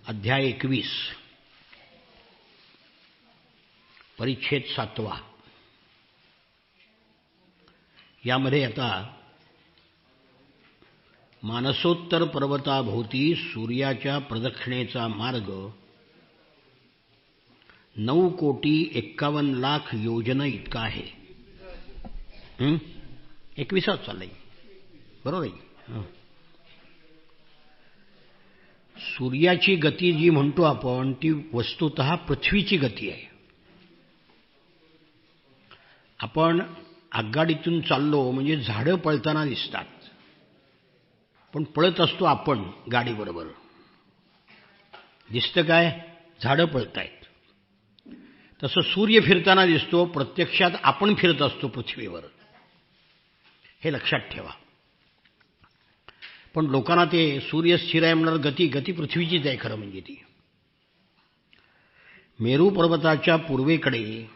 अध्याय 21 परिच्छेद 7. यामध्ये आता मानसोत्तर पर्वताभोवती सूर्याच्या प्रदक्षिणेचा मार्ग 9,51,00,000 योजन इतका आहे. 21 चाललंय बरोबर आहे. सूर्याची गती जी म्हणतो आपण ती वस्तुतः पृथ्वीची गती आहे. आपण आगगाडीतून चाललो म्हणजे झाडं पळताना दिसतात, पण पळत असतो आपण गाडीबरोबर. दिसतं काय? झाडं पळतायत. तसं सूर्य फिरताना दिसतो, प्रत्यक्षात आपण फिरत असतो पृथ्वीवर. हे लक्षात ठेवा. पण लोकांना ते सूर्य स्थिर आहे म्हणणार गती पृथ्वीचीच आहे. खरं म्हणजे ती मेरू पर्वताच्या पूर्वेकडे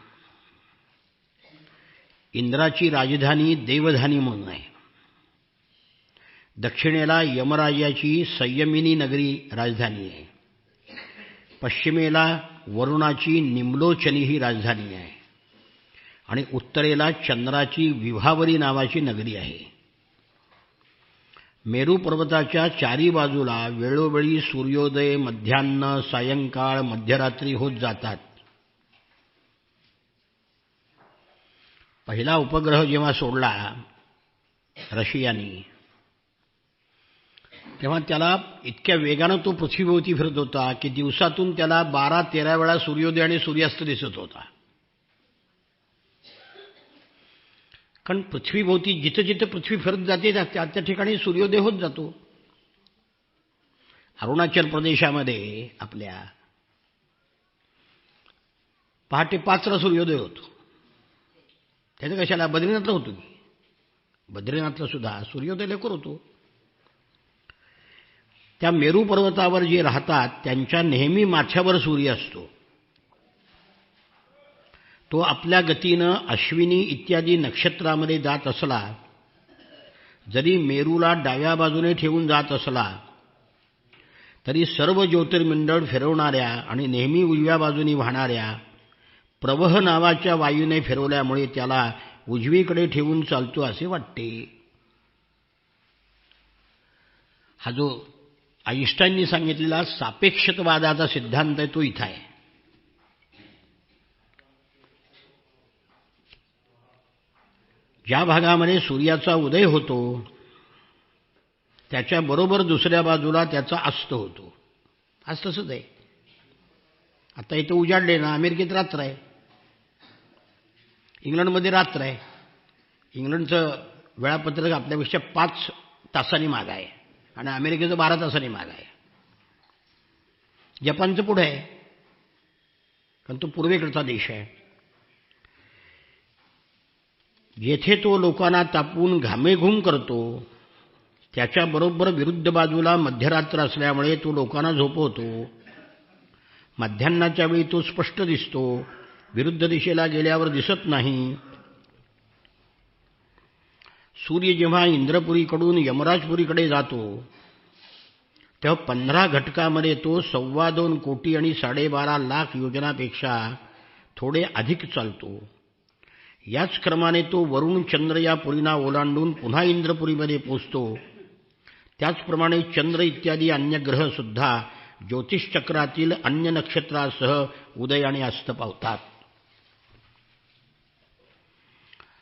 इंद्राची राजधानी देवधानी म्हणून आहे. दक्षिणेला यमराजाची संयमिनी नगरी राजधानी आहे. पश्चिमेला वरुणाची निम्लोचनी ही राजधानी आहे आणि उत्तरेला चंद्राची विभावरी नावाची नगरी आहे. मेरू पर्वताच्या चारी बाजूला वेळोवेळी सूर्योदय, मध्यान्ह, सायंकाळ, मध्यरात्री होत जातात. पहिला उपग्रह जेव्हा सोडला रशियानी, तेव्हा त्याला इतक्या वेगानं तो पृथ्वीभोवती फिरत होता की दिवसातून त्याला 12-13 वेळा सूर्योदय आणि सूर्यास्त दिसत होता. कारण पृथ्वीभोवती जिथं जिथं पृथ्वी फिरत जाते त्या ठिकाणी सूर्योदय होत जातो. अरुणाचल प्रदेशामध्ये आपल्या पहाटे 5ला सूर्योदय होतो. त्याचं कशाला? बद्रीनाथला होतो की. बद्रीनाथला सुद्धा सूर्योदय लवकर होतो. त्या मेरू पर्वतावर जे राहतात त्यांच्या नेहमी माथ्यावर सूर्य असतो. तो आपल्या गतीनं अश्विनी इत्यादी नक्षत्रामध्ये जात असला, जरी मेरूला डाव्या बाजूने ठेवून जात असला तरी सर्व ज्योतिर्मंडळ फिरवणाऱ्या आणि नेहमी उजव्या बाजूने वाहणाऱ्या प्रवह नावाच्या वायूने फिरवल्यामुळे त्याला उजवीकडे ठेवून चालतो असे वाटते. हा जो आइन्स्टाईननी सांगितलेला सापेक्षतावादाचा सिद्धांत आहे तो इथं आहे. ज्या भागामध्ये सूर्याचा उदय होतो त्याच्याबरोबर दुसऱ्या बाजूला त्याचा अस्त होतो. आज तसंच आहे. आता इथं उजाडले ना, अमेरिकेत रात्र आहे, इंग्लंडमध्ये रात्र आहे. इंग्लंडचं वेळापत्रक आपल्यापेक्षा 5 तासांनी मागं आहे आणि अमेरिकेचं 12 तासांनी मागं आहे. जपानचं पुढं आहे कारण तो पूर्वेकडचा देश आहे. येथे तो लोकांना तापून घामेघूम करतो, त्याच्याबरोबर विरुद्ध बाजूला मध्यरात्र असल्यामुळे तो लोकांना झोपवतो. मध्यान्हाच्या वेळी तो स्पष्ट दिसतो, विरुद्ध दिशेला गेल्यावर दिसत नाही. सूर्य जेव्हा इंद्रपुरीकडून यमराजपुरीकडे जातो तेव्हा 15 घटकामध्ये तो 2.25 कोटी आणि 12.5 लाख योजनापेक्षा थोडे अधिक चालतो. याच क्रमाने तो वरुण चंद्र या पुरीना ओलांडून पुन्हा इंद्रपुरीमध्ये पोचतो. त्याचप्रमाणे चंद्र इत्यादी अन्य ग्रह सुद्धा ज्योतिषचक्रातील अन्य नक्षत्रासह उदय आणि अस्त पावतात.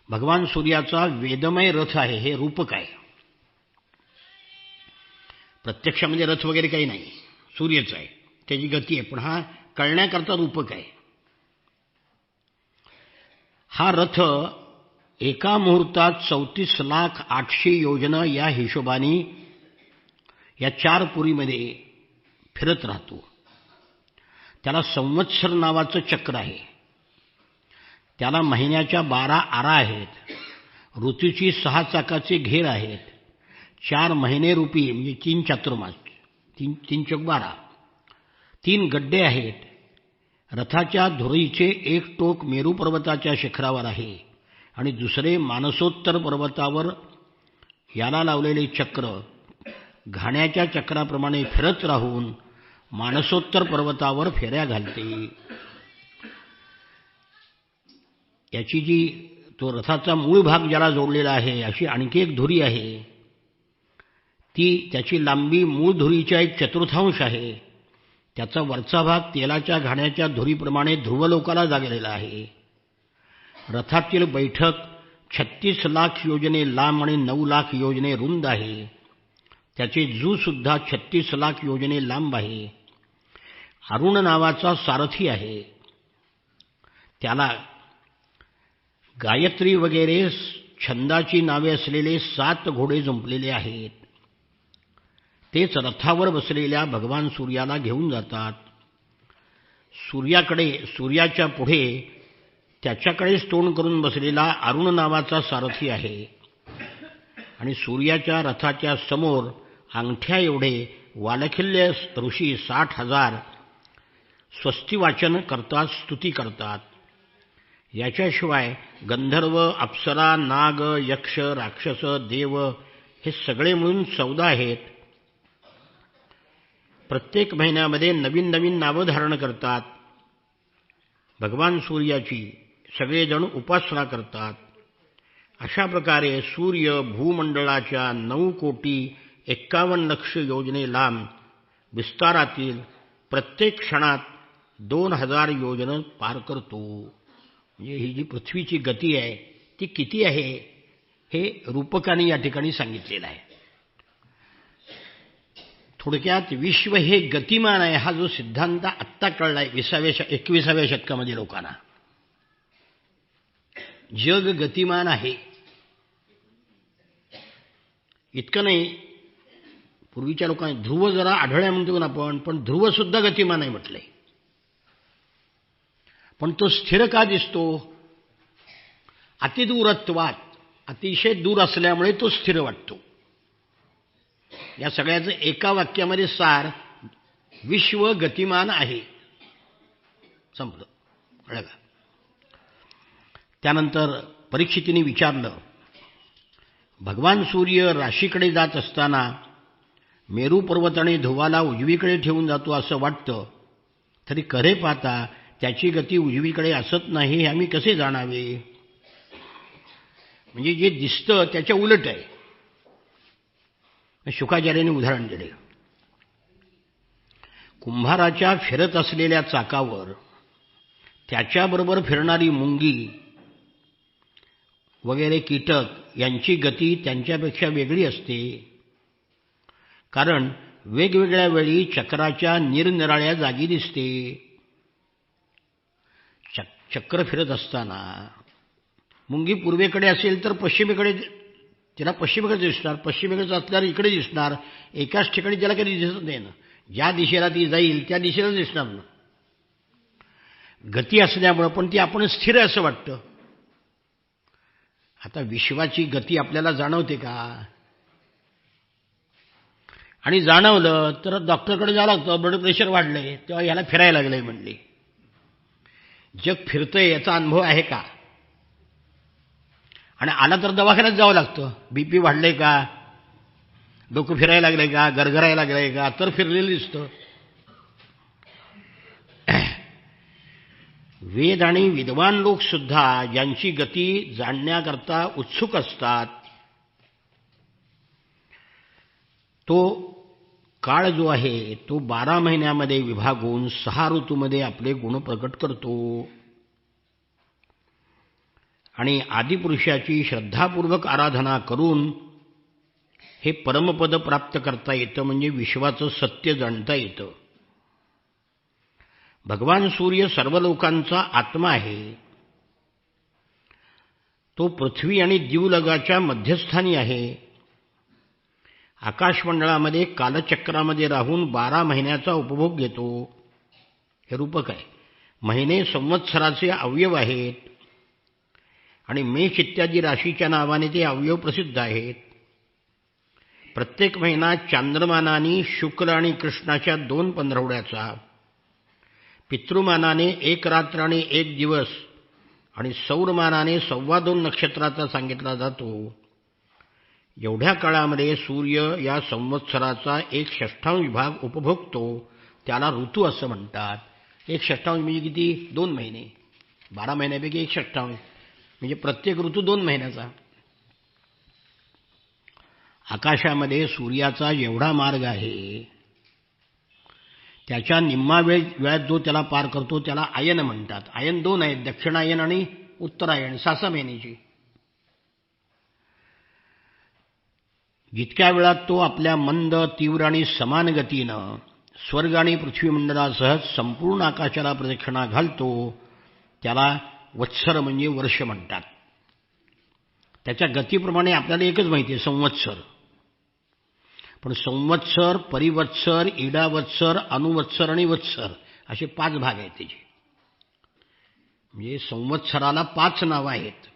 भगवान सूर्याचा वेदमय रथ आहे. हे रूपक आहे. प्रत्यक्षामध्ये रथ वगैरे काही नाही, सूर्यच आहे, त्याची गती आहे, पण हा कळण्याकरता रूपक आहे. हा रथ एका मुहूर्तात 34,08,000 योजन या हिशोबाने या 4 पुरीमध्ये फिरत राहतो. त्याला संवत्सर नावाचं चक्र आहे. त्याला महिन्याच्या 12 आरा आहेत. ऋतूची 6 चाकाचे घेर आहेत. 4 महिने रूपी म्हणजे 3 चातुर्मास, 3 चौक 12, 3 गड्डे आहेत. रथाच्या धुरीचे एक टोक मेरू पर्वताच्या शिखरावर आहे आणि दुसरे मानसोत्तर पर्वतावर. याला लावलेले चक्र घाण्याच्या चक्राप्रमाणे फिरत राहून मानसोत्तर पर्वतावर फेऱ्या घालते. याची जी तो रथाचा मूळ भाग ज्याला जोडलेला आहे अशी आणखी एक धुरी आहे. ती त्याची लांबी मूळ धुरीच्या 1/4 आहे. त्याचा वरचा भाग तेलाच्या घाण्याच्या धुरीप्रमाणे ध्रुवलोकाला जागलेला आहे. रथातील बैठक 36 लाख योजने लांब आणि 9 लाख योजने रुंद आहे. त्याचे जूसुद्धा 36 लाख योजने लांब आहे. अरुण नावाचा सारथी आहे. त्याला गायत्री वगैरे छंदाची नावे असलेले 7 घोडे जुंपलेले आहेत. तेच रथावर बसलेल्या भगवान सूर्याला घेऊन जातात. सूर्याच्या पुढे त्याच्याकडेच तोंड करून बसलेला अरुण नावाचा सारथी आहे आणि सूर्याच्या रथाच्या समोर अंगठ्या एवढे वालखिल्य ऋषी 60,000 स्वस्ती वाचन करतात, स्तुती करतात. याच्याशिवाय गंधर्व, अप्सरा, नाग, यक्ष, राक्षस, देव हे सगळे मिळून 14 आहेत. प्रत्येक महिन्यामध्ये नवीन नवीन नावं धारण करतात. भगवान सूर्याची सगळेजण उपासना करतात. अशा प्रकारे सूर्य भूमंडळाच्या 9,51,00,000 योजने लांब विस्तारातील प्रत्येक क्षणात 2,000 योजन पार करतो. म्हणजे ही जी पृथ्वीची गती आहे ती किती आहे हे रूपकाने या ठिकाणी सांगितलेलं आहे. थोडक्यात विश्व हे गतिमान आहे हा जो सिद्धांत आत्ता कळला आहे 21व्या शतकामध्ये लोकांना. जग गतिमान आहे इतकं नाही. पूर्वीच्या लोकांनी ध्रुव जरा आढळल्या म्हणतो ना आपण, पण ध्रुव सुद्धा गतिमान आहे म्हटलंय. पण तो स्थिर का दिसतो? अतिदूरत्वात, अतिशय दूर असल्यामुळे तो स्थिर वाटतो. या सगळ्याचं एका वाक्यामध्ये सार विश्व गतिमान आहे संपलं. कळलं का? त्यानंतर परीक्षितीने विचारलं, भगवान सूर्य राशीकडे जात असताना मेरू पर्वत आणि ध्रुवाला उजवीकडे ठेवून जातो असं वाटतं, तरी खरे पाहता त्याची गती उजवीकडे असत नाही हे आम्ही कसे जाणावे? म्हणजे जे दिसतं त्याच्या उलट आहे. शुकाचार्याने उदाहरण दिले. कुंभाराच्या फिरत असलेल्या चाकावर त्याच्याबरोबर फिरणारी मुंगी वगैरे कीटक यांची गती त्यांच्यापेक्षा वेगळी असते. कारण वेगवेगळ्या वेळी चक्राच्या निरनिराळ्या जागी दिसते. चक्र फिरत असताना मुंगी पूर्वेकडे असेल तर पश्चिमेकडे तिला पश्चिमेकडे दिसणार, पश्चिमेकडे असल्यावर इकडे दिसणार. एकाच ठिकाणी त्याला कधी दिसत नाही ना. ज्या दिशेला ती जाईल त्या दिशेला दिसणार ना. गती असल्यामुळं पण ती आपण स्थिर असं वाटतं. आता विश्वाची गती आपल्याला जाणवते का? आणि जाणवलं तर डॉक्टरकडे जावं लागतं. ब्लड प्रेशर वाढलंय तेव्हा याला फिरायला लागलंय म्हणले. जग फिरतंय याचा अनुभव आहे का? आणि आला तर दवाखान्यात जावं लागतं. बीपी वाढलंय का, डोकं फिरायला लागलंय का, गरगरायला लागलंय का, तर फिरलेलं दिसतं. वेद आणि विद्वान लोक सुद्धा ज्यांची गती जाणण्याकरता उत्सुक असतात, तो काळ जो आहे तो 12 महिन्यामध्ये विभागून 6 ऋतूमध्ये आपले गुण प्रकट करतो. आणि आदिपुरुषाची श्रद्धापूर्वक आराधना करून हे परमपद प्राप्त करता येतं. म्हणजे विश्वाचं सत्य जाणता येतं. भगवान सूर्य सर्व लोकांचा आत्मा आहे. तो पृथ्वी आणि दिवलगाच्या मध्यस्थानी आहे. आकाशमंडळामध्ये कालचक्रामध्ये राहून 12 महिन्याचा उपभोग घेतो. हे रूपक आहे. महिने संवत्सराचे अवयव आहेत आणि मेष इत्यादी राशीच्या नावाने ते अवयव प्रसिद्ध आहेत. प्रत्येक महिना चांद्रमानाने शुक्ल आणि कृष्णाच्या 2 पंधरवड्याचा, पितृमानाने 1 रात्र आणि 1 दिवस आणि सौरमानाने 2.25 नक्षत्राचा सांगितला जातो. एवढ्या काळामध्ये सूर्य या संवत्सराचा 1/6 विभाग उपभोगतो. त्याला ऋतू असं म्हणतात. 1/6 म्हणजे किती? 2 महिने. 12 महिन्यापैकी 1/6 म्हणजे प्रत्येक ऋतू 2 महिन्याचा. आकाशामध्ये सूर्याचा जेवढा मार्ग आहे त्याच्या निम्मा वेळात जो त्याला पार करतो त्याला आयन म्हणतात. आयन 2 आहेत, दक्षिणायन आणि उत्तरायण, 6 महिन्याची. जितक्या वेळात तो आपल्या मंद, तीव्र आणि समान गतीनं स्वर्ग आणि पृथ्वीमंडलासह संपूर्ण आकाशाला प्रदक्षिणा घालतो त्याला वत्सर म्हणजे वर्ष म्हणतात. त्याच्या गतीप्रमाणे आपल्याला एकच माहिती आहे, संवत्सर. पण संवत्सर, परिवत्सर, इडावत्सर, अनुवत्सर आणि वत्सर असे 5 भाग आहेत त्याचे. म्हणजे संवत्सराला 5 नावं आहेत.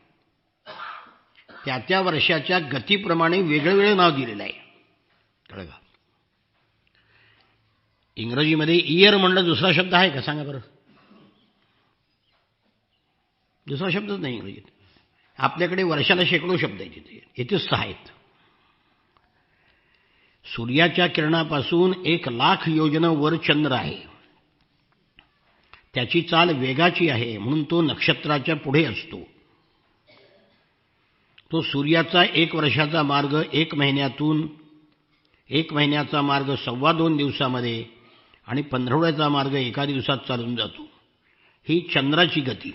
त्या वर्षाच्या गतीप्रमाणे वेगळं नाव दिलेलं आहे. कळलं का? इंग्रजीमध्ये इयर म्हणलं दुसरा शब्द आहे का सांगा बरं? दुसरा शब्दच नाही इंग्रजीत. आपल्याकडे वर्षाला शेकडो शब्द आहेत तिथे, इथेच 6 आहेत. सूर्याच्या किरणापासून 1,00,000 योजन वर चंद्र आहे. त्याची चाल वेगाची आहे म्हणून तो नक्षत्राच्या पुढे असतो. तो सूर्याचा 1 वर्षाचा मार्ग 1 महिन्यातून, 1 महिन्याचा मार्ग 2.25 दिवसामध्ये आणि 15 मार्ग 1 दिवसात चालून जातो. ही चंद्राची गती.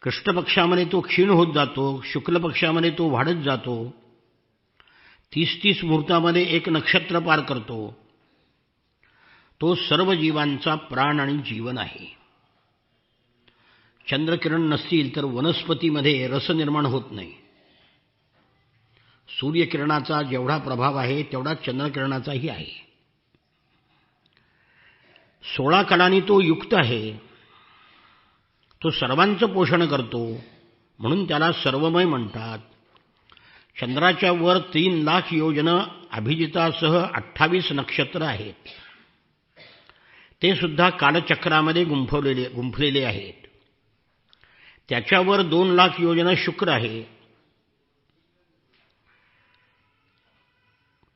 कृष्ण पक्षामध्ये तो क्षीण होत जातो, शुक्ल पक्षामध्ये तो वाढत जातो. 30 मुहूर्तामध्ये 1 नक्षत्र पार करतो. तो सर्व जीवांचा प्राण आणि जीवन आहे. चंद्रकिरण नसतील तर वनस्पतीमध्ये रस निर्माण होत नाही. सूर्यकिरणाचा जेवढा प्रभाव आहे तेवढा चंद्रकिरणाचाही आहे. 16 कलांनी तो युक्त आहे. तो सर्वांचं पोषण करतो म्हणून त्याला सर्वमय म्हणतात. चंद्राच्या वर 3,00,000 योजन अभिजितासह 28 नक्षत्र आहेत. ते सुद्धा कालचक्रामध्ये गुंफलेले आहेत. त्याच्यावर 2,00,000 योजन शुक्र आहे.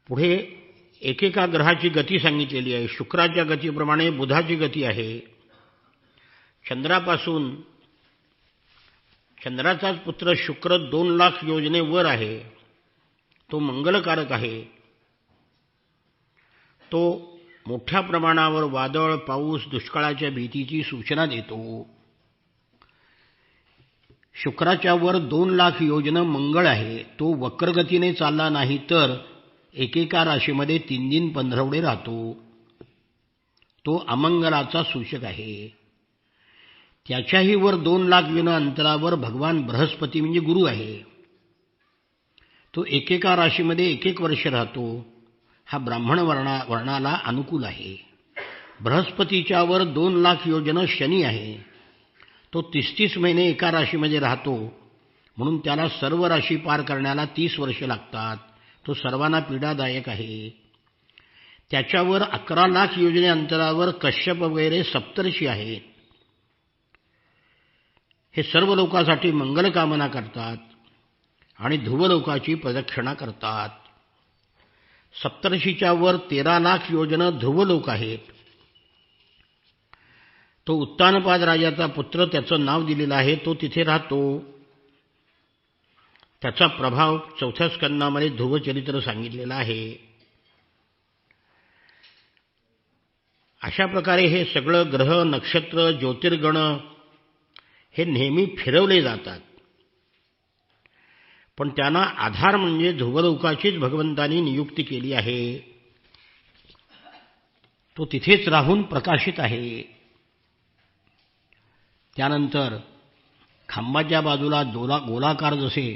पुढे एकेका ग्रहाची गती सांगितलेली आहे. शुक्राच्या गतीप्रमाणे बुधाची गती आहे. चंद्रापासून चंद्राचाच पुत्र शुक्र 2,00,000 योजने वर आहे. तो मंगलकारक आहे. तो मोठ्या प्रमाणावर वादळ, पाऊस, दुष्काळाच्या भीतीची सूचना देतो. शुक्राच्या वर 2,00,000 योजन मंगळ आहे. तो वक्रगतीने चालला नाही तर एकेका राशीमध्ये 3 दिन 15 राहतो. तो अमंगलाचा सूचक आहे. त्याच्याही वर 2,00,000 योजन अंतरावर भगवान बृहस्पती म्हणजे गुरु आहे. तो एकेका राशीमध्ये 1 वर्ष राहतो. हा ब्राह्मण वर्णाला अनुकूल आहे. बृहस्पतीच्या वर 2,00,000 योजन शनी आहे. तो 30 महिने एका राशीमध्ये राहतो म्हणून त्याला सर्व राशी पार करण्याला 30 वर्ष लागतात. तो सर्वांना पीडादायक आहे. त्याच्यावर 11,00,000 योजने अंतरावर कश्यप वगैरे सप्तर्षी आहेत. हे सर्व लोकांसाठी मंगल कामना करतात आणि ध्रुवलोकाची प्रदक्षिणा करतात. सप्तर्षीच्या वर 13,00,000 योजन ध्रुवलोक आहेत. तो उत्तानपाद राजाचा पुत्र, त्याचं नाव दिलेलं आहे. तो तिथे राहतो. त्याचा प्रभाव 4थ्या स्कंदामध्ये ध्रुवचरित्र सांगितलेलं आहे. अशा प्रकारे हे सगळं ग्रह, नक्षत्र, ज्योतिर्गण हे नेहमी फिरवले जातात. पण त्यांना आधार म्हणजे ध्रुवलोकाचीच भगवंतांनी नियुक्ती केली आहे. तो तिथेच राहून प्रकाशित आहे. त्यानंतर खांबाच्या बाजूला गोलाकार जसे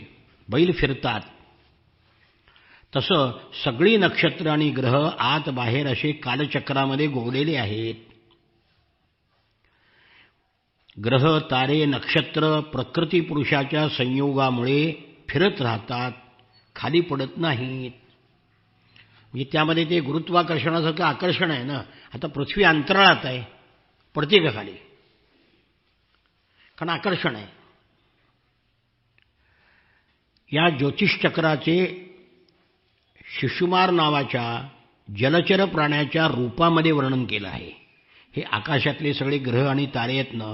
बैल फिरतात तसं सगळी नक्षत्र आणि ग्रह आत बाहेर असे कालचक्रामध्ये गोवलेले आहेत. ग्रह, तारे, नक्षत्र प्रकृती पुरुषाच्या संयोगामुळे फिरत राहतात, खाली पडत नाहीत. म्हणजे त्यामध्ये ते गुरुत्वाकर्षणासारखं आकर्षण आहे ना. आता पृथ्वी अंतराळात आहे, पडते का खाली? कारण आकर्षण आहे. या ज्योतिषचक्राचे शिशुमार नावाच्या जलचर प्राण्याच्या रूपामध्ये वर्णन केलं आहे. हे आकाशातले सगळे ग्रह आणि तारे आहेत ना,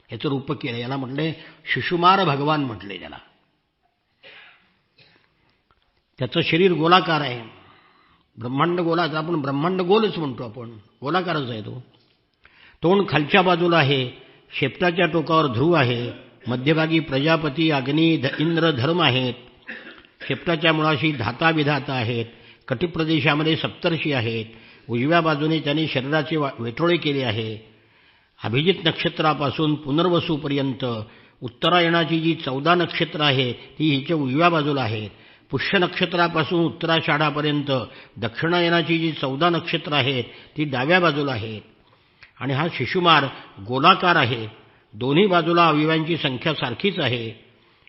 याचं रूपक केलं. याला म्हटलंय शिशुमार भगवान म्हटले त्याला. त्याचं शरीर गोलाकार आहे. ब्रह्मांड गोलाकार, आपण ब्रह्मांड गोलच म्हणतो, आपण गोलाकारच आहे तो. तोंड खालच्या बाजूला आहे. शेपटाच्या टोकावर ध्रुव आहे. मध्यभागी प्रजापती, अग्नी, इंद्र, धर्म आहेत. शेपटाच्या मुळाशी धाता विधाता आहेत. कटिप्रदेशामध्ये सप्तर्षी आहेत. उजव्या बाजूने त्यांनी शरीराचे वेटोळे केले आहे. अभिजित नक्षत्रापासून पुनर्वसूपर्यंत उत्तरायणाची जी 14 नक्षत्र आहेत ती हिच्या उजव्या बाजूला आहेत. पुष्य नक्षत्रापासून उत्तराषाढापर्यंत दक्षिणायनाची जी 14 नक्षत्र आहेत ती डाव्या बाजूला आहेत. आणि हा शिशुमार गोलाकार आहे. दोन्ही बाजूला अवयवांची संख्या सारखीच आहे.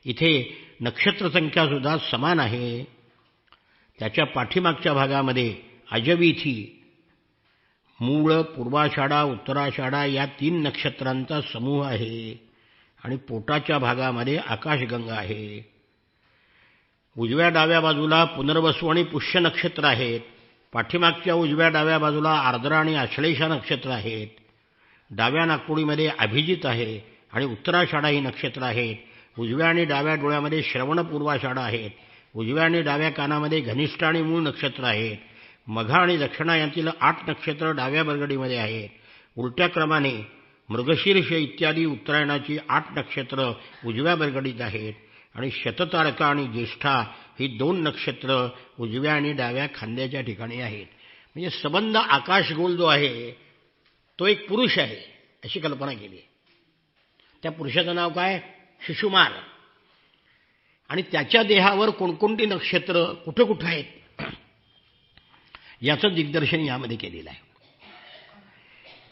इथे नक्षत्र संख्या सुद्धा समान आहे. त्याच्या पाठीमागच्या भागामध्ये अजवीथी, मूळ, पूर्वाषाढा, उत्तराषाढा या 3 नक्षत्रांचा समूह आहे. आणि पोटाच्या भागामध्ये आकाशगंगा आहे. उजव्या डाव्या बाजूला पुनर्वसू आणि पुष्य नक्षत्र आहेत. पाठीमागच्या उजव्या डाव्या बाजूला आर्द्रा आणि आश्लेषा नक्षत्र आहेत. डाव्या नागपुडीमध्ये अभिजित आहे आणि उत्तराषाढा ही नक्षत्र आहेत. उजव्या आणि डाव्या डोळ्यामध्ये श्रवण, पूर्वाषाढा आहेत. उजव्या आणि डाव्या कानामध्ये घनिष्ठ आणि मूळ नक्षत्र आहेत. मघा आणि दक्षिणा यांतील 8 नक्षत्र डाव्या बरगडीमध्ये आहेत. उलट्या क्रमाने मृगशीर्ष इत्यादी उत्तरायणाची 8 नक्षत्र उजव्या बरगडीत आहेत. आणि शततारका आणि ज्येष्ठा ही 2 नक्षत्र उजव्या आणि डाव्या खांद्याच्या ठिकाणी आहेत. म्हणजे सबंध आकाशगोल जो आहे तो एक पुरुष आहे अशी कल्पना केली. त्या पुरुषाचं नाव काय? शिशुमार. आणि त्याच्या देहावर कोणकोणती नक्षत्र कुठं कुठं आहेत याचं दिग्दर्शन यामध्ये केलेलं आहे.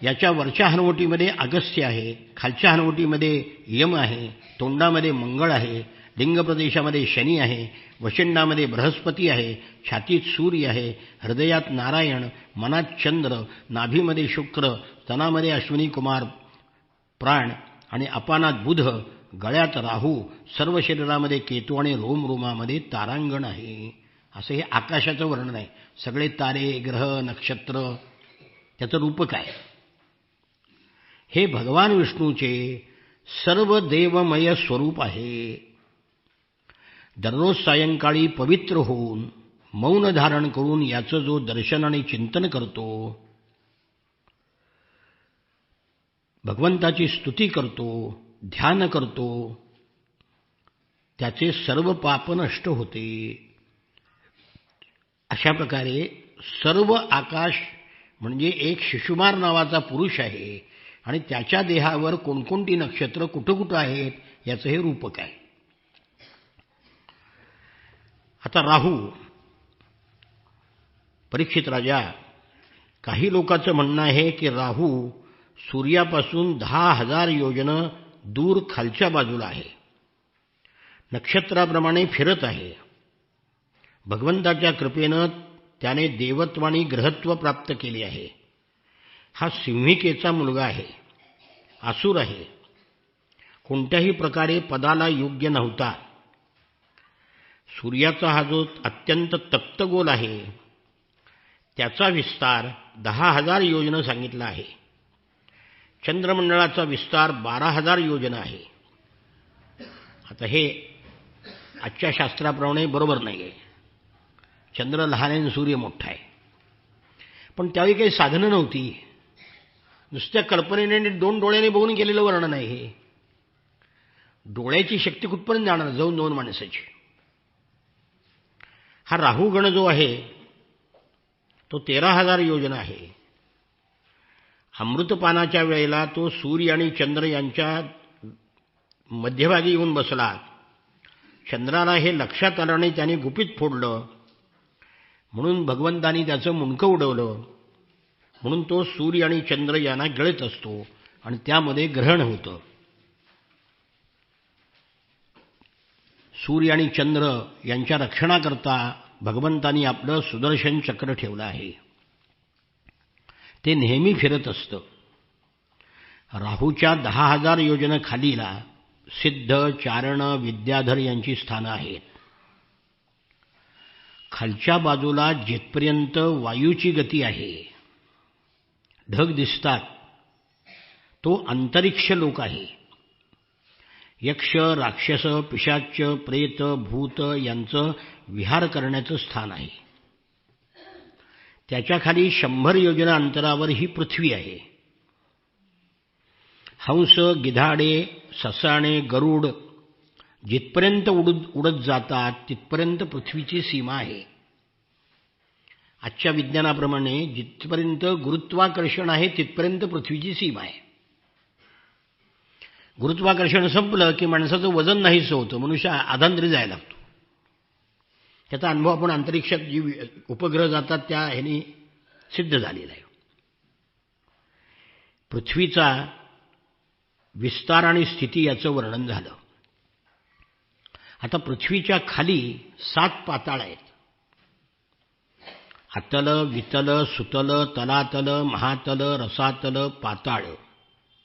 याच्या वरच्या हनवटीमध्ये अगस्त्य आहे. खालच्या हनवटीमध्ये यम आहे. तोंडामध्ये मंगळ आहे. लिंग प्रदेशामध्ये शनी आहे. वशिंडामध्ये बृहस्पती आहे. छातीत सूर्य आहे. हृदयात नारायण, मनात चंद्र, नाभीमध्ये शुक्र, स्तनामध्ये अश्विनी कुमार प्राण आणि अपानात बुध, गळ्यात राहू, सर्व शरीरामध्ये केतू आणि रोमरोमामध्ये तारांगण आहे. असं हे आकाशाचं वर्णन आहे. सगळे तारे, ग्रह, नक्षत्र त्याचं रूपक आहे. हे भगवान विष्णूचे सर्व देवमय स्वरूप आहे. दररोज सायंकाळी पवित्र होऊन मौन धारण करून याचं जो दर्शन आणि चिंतन करतो, भगवंताची स्तुती करतो, ध्यान करतो, त्याचे सर्व पाप नष्ट होते. अशा प्रकारे सर्व आकाश म्हणजे एक शिशुमार नावाचा पुरुष आहे आणि त्याच्या देहावर कोणकोणती नक्षत्र कुठं कुठं आहेत याचं हे रूपक आहे. आता राहू, परीक्षित राजा, काही लोकांचं म्हणणं आहे की राहू सूर्यापासून 10,000 योजन दूर खालच्या बाजूला आहे. नक्षत्राप्रमाणे फिरत आहे. भगवंताच्या कृपेनं त्याने देवत्व आणि ग्रहत्व प्राप्त केले आहे. हा सिंहिकेचा मुलगा आहे. असुर आहे. कोणत्याही प्रकारे पदाला योग्य नव्हता. सूर्याचा हा जो अत्यंत तप्त गोल आहे त्याचा विस्तार 10,000 योजन सांगितला आहे. चंद्रमंडळाचा विस्तार 12,000 योजन आहे. आता हे आजच्या शास्त्राप्रमाणे बरोबर नाही आहे. चंद्र लहान आहे आणि सूर्य मोठा आहे. पण त्यावेळी काही साधनं नव्हती. नुसत्या कल्पनेने 2 डोळ्याने बघून केलेलं वर्णन आहे हे. डोळ्याची शक्ती कुठपर्यंत जाणार जाऊन 2 माणसाची. हा राहुगण जो आहे तो 13,000 योजन आहे. अमृतपानाच्या वेळेला तो सूर्य आणि चंद्र यांच्या मध्यभागी येऊन बसला. चंद्राला हे लक्षात आलं आणि त्याने गुपित फोडलं म्हणून भगवंतानी त्याचं मुंडकं उडवलं. म्हणून तो सूर्य आणि चंद्र यांना गिळत असतो आणि त्यामध्ये ग्रहण होतं. सूर्य आणि चंद्र यांच्या रक्षणाकरता भगवंतानी आपलं सुदर्शन चक्र ठेवलं आहे. ते नेहमी फिरत असतं. राहूच्या 10,000 योजन खालीला सिद्ध, चारण, विद्याधर यांची स्थानं आहेत. खालच्या बाजूला जिथपर्यंत वायूची गती आहे, ढग दिसतात, तो अंतरिक्ष लोक आहे. यक्ष, राक्षस, पिशाच, प्रेत, भूत यांचं विहार करण्याचं स्थान आहे. त्याच्या खाली 100 योजना अंतरावर ही पृथ्वी आहे. हंस, गिधाडे, ससाणे, गरुड जिथपर्यंत उडत जातात तिथपर्यंत पृथ्वीची सीमा आहे. आजच्या विज्ञानाप्रमाणे जिथपर्यंत गुरुत्वाकर्षण आहे तिथपर्यंत पृथ्वीची सीमा आहे. गुरुत्वाकर्षण संपलं की माणसाचं वजन नाहीसं होतं, मनुष्य अधांतरी जायला लागतो. त्याचा अनुभव आपण अंतरिक्षात जी उपग्रह जातात त्या ह्यानी सिद्ध झालेला आहे. पृथ्वीचा विस्तार आणि स्थिती याचं वर्णन झालं. आता पृथ्वीच्या खाली 7 पाताळ आहेत. अतल, वितल, सुतल, तलातल, महातल, रसातल, पाताळ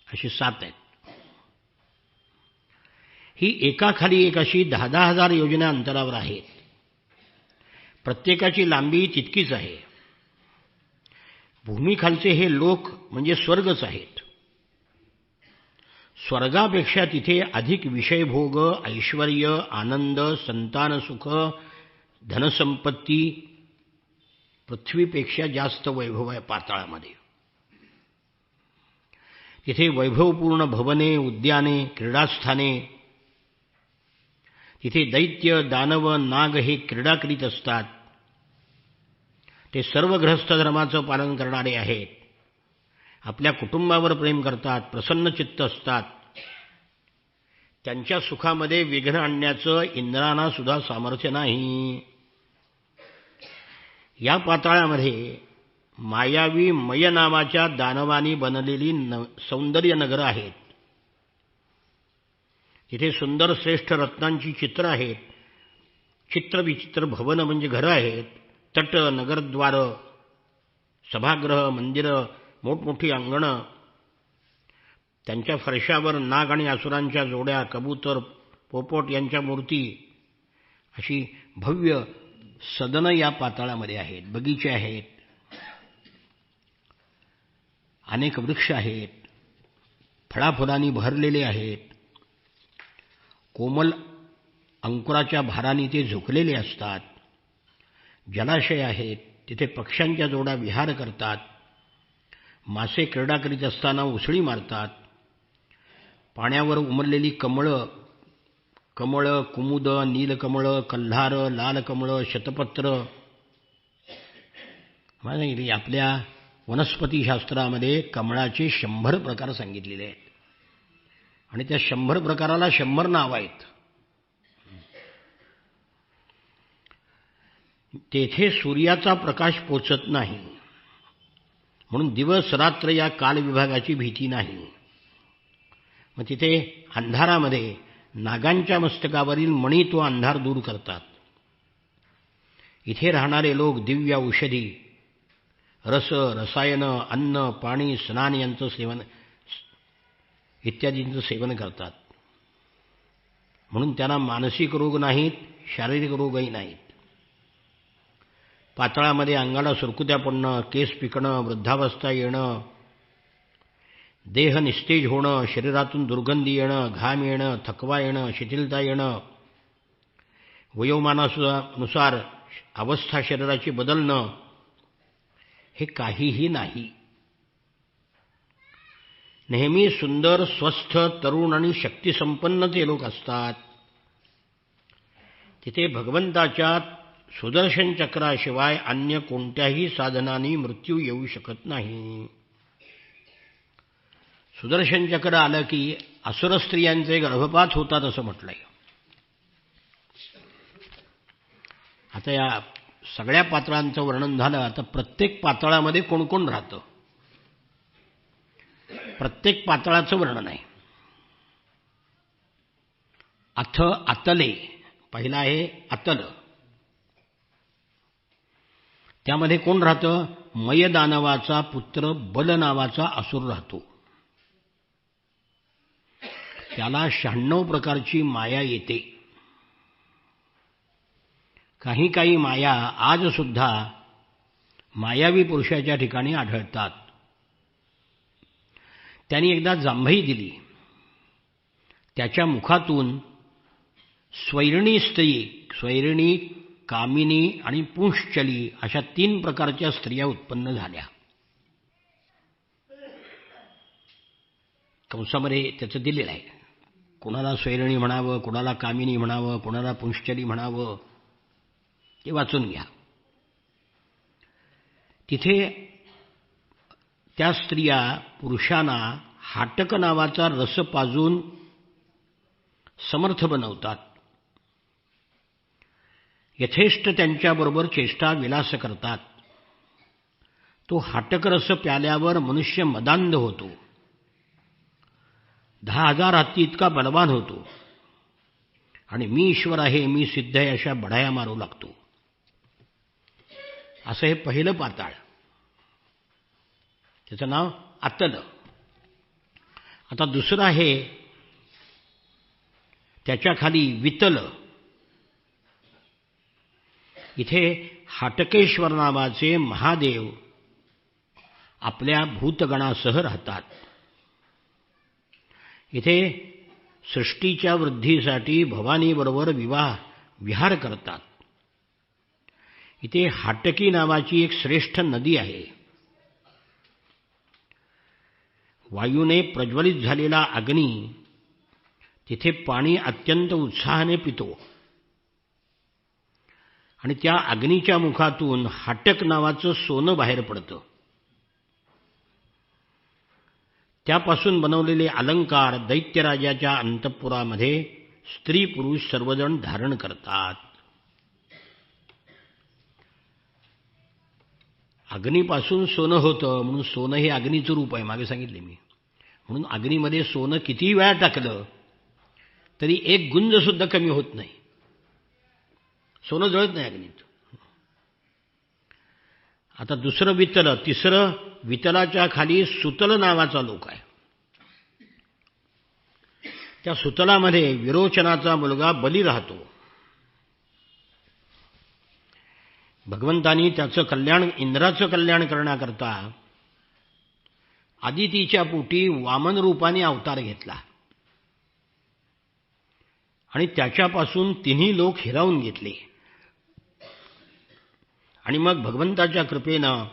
अशी 7 आहेत. ही एकाखाली एक अशी 10,000 योजना अंतरावर आहेत. प्रत्येकाची लांबी तितकीच आहे. भूमीखालचे हे लोक म्हणजे स्वर्गच आहेत. स्वर्गापेक्षा तिथे अधिक विषयभोग, ऐश्वर्य, आनंद, संतान सुख, धनसंपत्ती पृथ्वीपेक्षा जास्त वैभव आहे पाताळामध्ये. तिथे वैभवपूर्ण भवने, उद्याने, क्रीडास्थाने, तिथे दैत्य, दानव, नाग हे क्रीडा करीत असतात. ते सर्व गृहस्थ धर्माचं पालन करणारे आहेत. आपल्या कुटुंबावर प्रेम करतात, प्रसन्न चित्त असतात. त्यांच्या सुखामध्ये विघ्न आणण्याचं इंद्रांना सुद्धा सामर्थ्य नाही. या पाताळामध्ये मायावी मय नावाच्या दानवानी बनलेली सौंदर्य नगरं आहेत. तिथे सुंदर श्रेष्ठ रत्नांची चित्र आहेत. चित्रविचित्र भवन म्हणजे घरं आहेत. तट, नगरद्वार, सभागृह, मंदिरं, मोठमोठी अंगणं, त्यांच्या फरशावर नाग आणि असुरांच्या जोड्या, कबूतर, पोपट यांच्या मूर्ती, अशी भव्य सदनं या पाताळामध्ये आहेत. बगीचे आहेत, अनेक वृक्ष आहेत, फळाफुलांनी भरलेले आहेत. कोमल अंकुराच्या भाराने ते झुकलेले असतात. जलाशय आहेत, तिथे पक्ष्यांच्या जोड्या विहार करतात. मासे क्रीडा करीत असताना उसळी मारतात. पाण्यावर उमरलेली कमळं, कुमुद, नीलकमळ, कल्हार, लाल कमळ, शतपत्र, आपल्या वनस्पतीशास्त्रामध्ये कमळाचे 100 प्रकार सांगितलेले आहेत. आणि त्या 100 प्रकाराला 100 नाव आहेत. तेथे सूर्याचा प्रकाश पोचत नाही म्हणून दिवस रात्र या कालविभागाची भीती नाही. मग तिथे अंधारामध्ये नागांच्या मस्तकावरील मणी तो अंधार दूर करतात. इथे राहणारे लोक दिव्य औषधी, रस, रसायन, अन्न, पाणी, स्नान यांचं सेवन इत्यादींचं सेवन करतात. म्हणून त्यांना मानसिक रोग नाहीत, शारीरिक रोगही नाहीत. पाताळामध्ये अंगाला सुरकुत्या पडणं, केस पिकणं, वृद्धावस्था येणं, देह निस्तेज होणं, शरीरातून दुर्गंधी येणं, घाम येणं, थकवा येणं, शिथिलता येणं, वयोमानानुसार अवस्था शरीराची बदलणं, हे काहीही नाही. नेहमी सुंदर, स्वस्थ, तरुण आणि शक्तिसंपन्न ते लोक असतात. तिथे भगवंताच्या सुदर्शन चक्राशिवाय अन्य कोणत्याही साधनांनी मृत्यू येऊ शकत नाही. सुदर्शन चक्र आलं की असुर स्त्रियांचे गर्भपात होतात असं म्हटलंय. आता या सगळ्या पातळांचं वर्णन झालं. आता प्रत्येक पातळामध्ये कोण कोण राहतं, प्रत्येक पातळाचं वर्णन आहे. अथ अतले पहिला आहे अतल. त्यामध्ये कोण राहतं? मय दानवाचा पुत्र बल नावाचा असुर राहतो. त्याला 96 प्रकारची माया येते. काही काही माया आजसुद्धा मायावी पुरुषाच्या ठिकाणी आढळतात. त्यांनी एकदा जांभई दिली. त्याच्या मुखातून स्वैरिणी स्त्री, स्वैरिणी, कामिनी आणि पुंश्चली अशा 3 प्रकारच्या स्त्रिया उत्पन्न झाल्या. कंसामध्ये त्याचं दिलेलं आहे. कोणाला स्वैरिणी म्हणावं, कोणाला कामिनी म्हणावं, कोणाला पुंश्चली म्हणावं, ते वाचून घ्या. तिथे त्या स्त्रिया पुरुषांना हाटक नावाचा रस पाजून समर्थ बनवतात. यथेष्ट त्यांच्याबरोबर चेष्टा विलास करतात. तो हाटक रस प्याल्यावर मनुष्य मदांध होतो. 10,000 हत्ती इतका बलवान होतो आणि मी ईश्वर आहे, मी सिद्ध आहे अशा बढाया मारू लागतो. असं हे पहिलं पाताळ. त्याचं नाव अतल. आता दुसरं आहे त्याच्या खाली वितल. इथे हाटकेश्वर नावाचे महादेव आपल्या भूतगणासह राहतात. इथे सृष्टीच्या वृद्धीसाठी भवानीबरोबर विहार करतात. इथे हाटकी नावाची एक श्रेष्ठ नदी आहे. वायूने प्रज्वलित झालेला अग्नी तिथे पाणी अत्यंत उत्साहाने पितो आणि त्या अग्नीच्या मुखातून हाटक नावाचं सोनं बाहेर पडतं. त्यापासून बनवलेले अलंकार दैत्यराजाच्या अंतःपुरामध्ये स्त्री पुरुष सर्वजण धारण करतात. अग्नीपासून सोनं होतं म्हणून सोनं हे अग्नीचं रूप आहे, मागे सांगितले मी. म्हणून अग्नीमध्ये सोनं कितीही वेळा टाकलं तरी एक गुंज सुद्धा कमी होत नाही. सोनं जळत नाही अग्नीत. आता दुसरं वितल. तिसरं वितलाच्या खाली सुतल नावाचा लोक आहे. त्या सुतलामध्ये विरोचनाचा मुलगा बली राहतो. भगवंतांनी त्याचं कल्याण, इंद्राचं कल्याण करण्याकरता आदितीच्या पोटी वामन रूपाने अवतार घेतला आणि त्याच्यापासून 3 लोक हिरावून घेतले आणि मग भगवंताच्या कृपेनं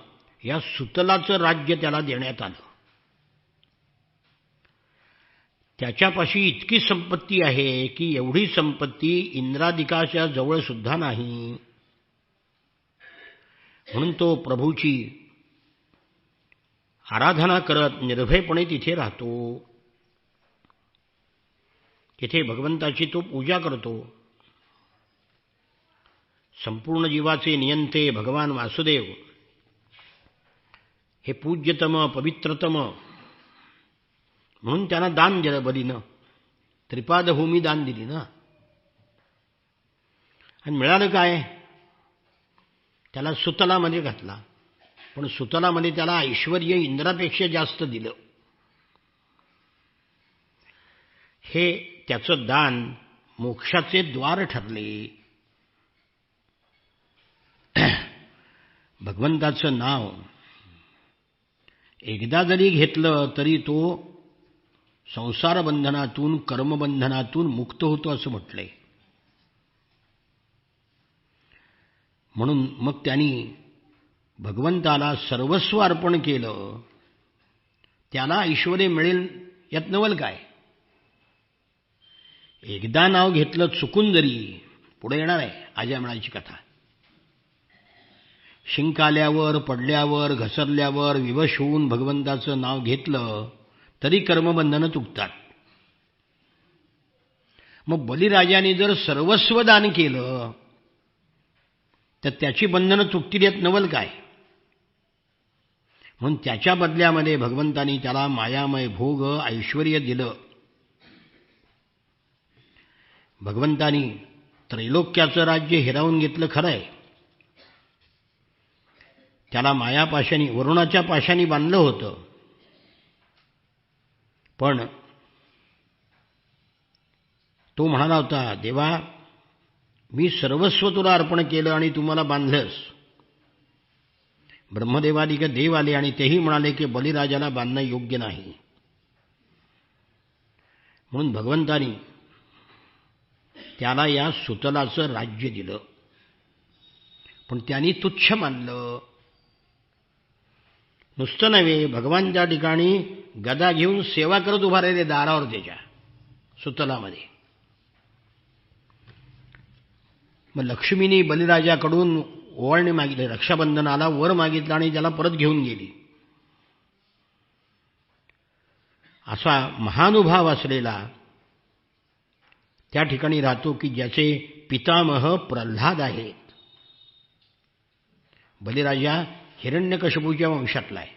या सुतलाचं राज्य त्याला देण्यात आलं. त्याच्यापाशी इतकी संपत्ती आहे की एवढी संपत्ती इंद्रादिकाच्या जवळ सुद्धा नाही. म्हणून तो प्रभूची आराधना करत निर्भयपणे तिथे राहतो. तिथे भगवंताची तो पूजा करतो. संपूर्ण जीवाचे नियंते भगवान वासुदेव हे पूज्यतम पवित्रतम म्हणून त्यांना दान दिलं बलीनं. त्रिपादभूमी दान दिली ना. आणि मिळालं काय? त्याला सुतलामध्ये घातला. पण सुतलामध्ये त्याला ऐश्वर इंद्रापेक्षा जास्त दिलं. हे त्याचं दान मोक्षाचे द्वार ठरले. भगवंताचं नाव एकदा जरी घेतलं तरी तो संसार बंधनातून, कर्मबंधनातून मुक्त होतो असं म्हटलंय. म्हणून मग त्यांनी भगवंताला सर्वस्व अर्पण केलं. त्याला ऐश्वर्य मिळेल यात नवल काय? एकदा नाव घेतलं चुकून जरी, पुढे येणार आहे आजमळाची कथा. शिंक आल्यावर, पडल्यावर, घसरल्यावर विवश होऊन भगवंताचं नाव घेतलं तरी कर्मबंधनं तुटतात. मग बलिराजाने जर सर्वस्व दान केलं तर त्याची बंधनं तुटतील यात नवल काय? म्हणून त्याच्या बदल्यामध्ये भगवंतानी त्याला मायामय भोग ऐश्वर्य दिलं. भगवंतानी त्रैलोक्याचं राज्य हिरावून घेतलं खरं आहे. त्याला मायापाशानी, वरुणाच्या पाशानी बांधलं होतं. पण तो म्हणाला होता, देवा मी सर्वस्व तुला अर्पण केलं आणि तुम्हाला बांधलंस. ब्रह्मदेवादिक देव आले आणि तेही म्हणाले की बलिराजाला बांधणं योग्य नाही. म्हणून भगवंतानी त्याला या सुतलाचं राज्य दिलं. पण त्यांनी तुच्छ मानलं. नुसतं नव्हे, भगवान त्या ठिकाणी गदा घेऊन सेवा करत उभा राहिले दारावर त्याच्या सुतलामध्ये. मग लक्ष्मीने बलिराजाकडून ओवाळणे मागितले, रक्षाबंधनाला वर मागितलं आणि त्याला परत घेऊन गेली. असा महानुभाव असलेला त्या ठिकाणी राहतो की ज्याचे पितामह प्रल्हाद आहेत. बलिराजा हिरण्यकशिपूच्या वंशातला आहे.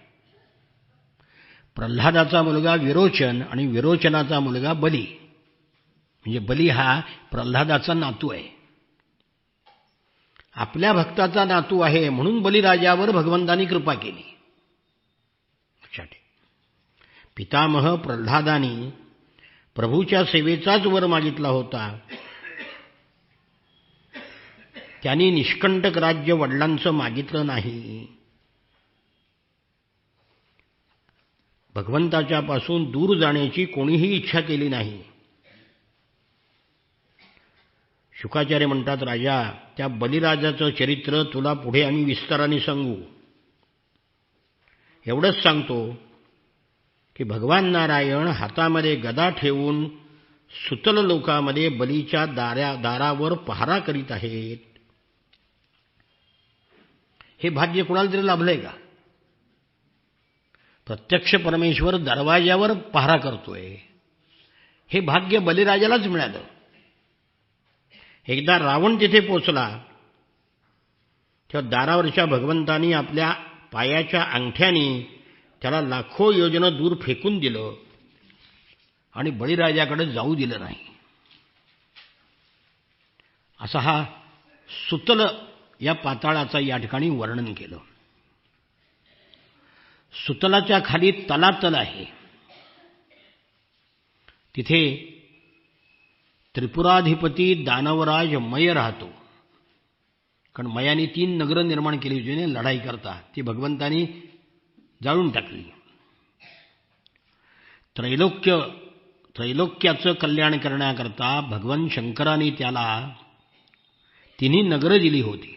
प्रल्हादाचा मुलगा विरोचन आणि विरोचनाचा मुलगा बली. म्हणजे बली हा प्रल्हादाचा नातू आहे. आपल्या भक्ताचा नातू आहे म्हणून बलिराजावर भगवंतानी कृपा केली. लक्षात ठेव. पितामह प्रल्हादानी प्रभूच्या सेवेचाच वर मागितला होता. त्यांनी निष्कंटक राज्य वडिलांचं मागितलं नाही. भगवंताच्यापासून दूर जाण्याची कोणीही इच्छा केली नाही. शुकाचार्य म्हणतात, राजा, त्या बलिराजाचं चरित्र तुला पुढे आम्ही विस्ताराने सांगू. एवढंच सांगतो की भगवान नारायण हातामध्ये गदा ठेवून सुतल लोकामध्ये बलीच्या दारावर पहारा करीत आहेत. हे भाग्य कुणाला तरी लाभलंय का? प्रत्यक्ष परमेश्वर दरवाजावर पहारा करतोय. हे भाग्य बलिराजालाच मिळालं. एकदा रावण तिथे पोचला तेव्हा दारावरच्या भगवंतानी आपल्या पायाच्या अंगठ्यानी त्याला लाखो योजनं दूर फेकून दिलं आणि बळीराजाकडे जाऊ दिलं नाही. असा हा सुतल या पाताळाचा या ठिकाणी वर्णन केलं. सुतलाच्या खाली तलातल आहे. तिथे त्रिपुराधिपती दानवराज मय राहतो. कारण मयाने 3 नगरं निर्माण केली होती ना लढाई करता. ती भगवंतानी जाळून टाकली. त्रैलोक्याचं कल्याण करण्याकरता भगवान शंकराने त्याला 3 नगरं दिली होती.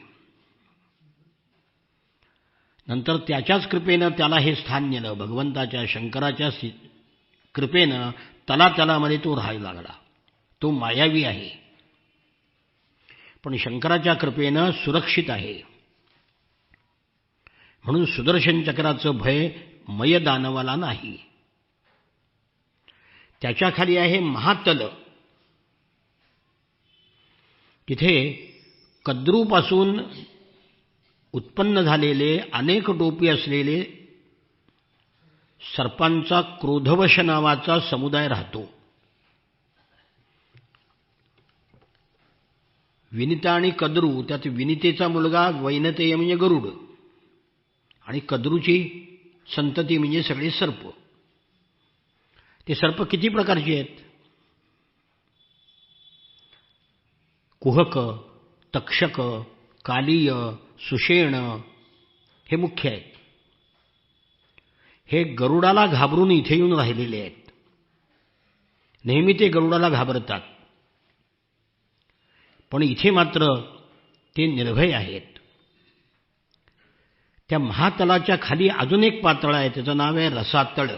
नंतर त्याच्याच कृपेनं त्याला हे स्थान नेलं. भगवंताच्या शंकराच्या कृपेनं तलातलामध्ये तो राहायला लागला. तो मायावी आहे पण शंकराच्या कृपेनं सुरक्षित आहे. म्हणून सुदर्शन चक्राचं भय मय दानवाला नाही. त्याच्या खाली आहे महातल. तिथे कद्रूपासून उत्पन्न झालेले अनेक टोपी असलेले सर्पांचा क्रोधवश नावाचा समुदाय राहतो. विनिता आणि कद्रू, त्यात विनितेचा मुलगा वैनतेय म्हणजे गरुड आणि कद्रूची संतती म्हणजे सगळे सर्प. ते सर्प किती प्रकारचे आहेत? कुहक, तक्षक, कालीय, सुषेण हे मुख्य आहेत. हे गरुडाला घाबरून इथे येऊन राहिलेले आहेत. नेहमी ते गरुडाला घाबरतात पण इथे मात्र ते निर्भय आहेत. त्या महातलाच्या खाली अजून एक पातळ आहे, त्याचं नाव आहे रसातळ.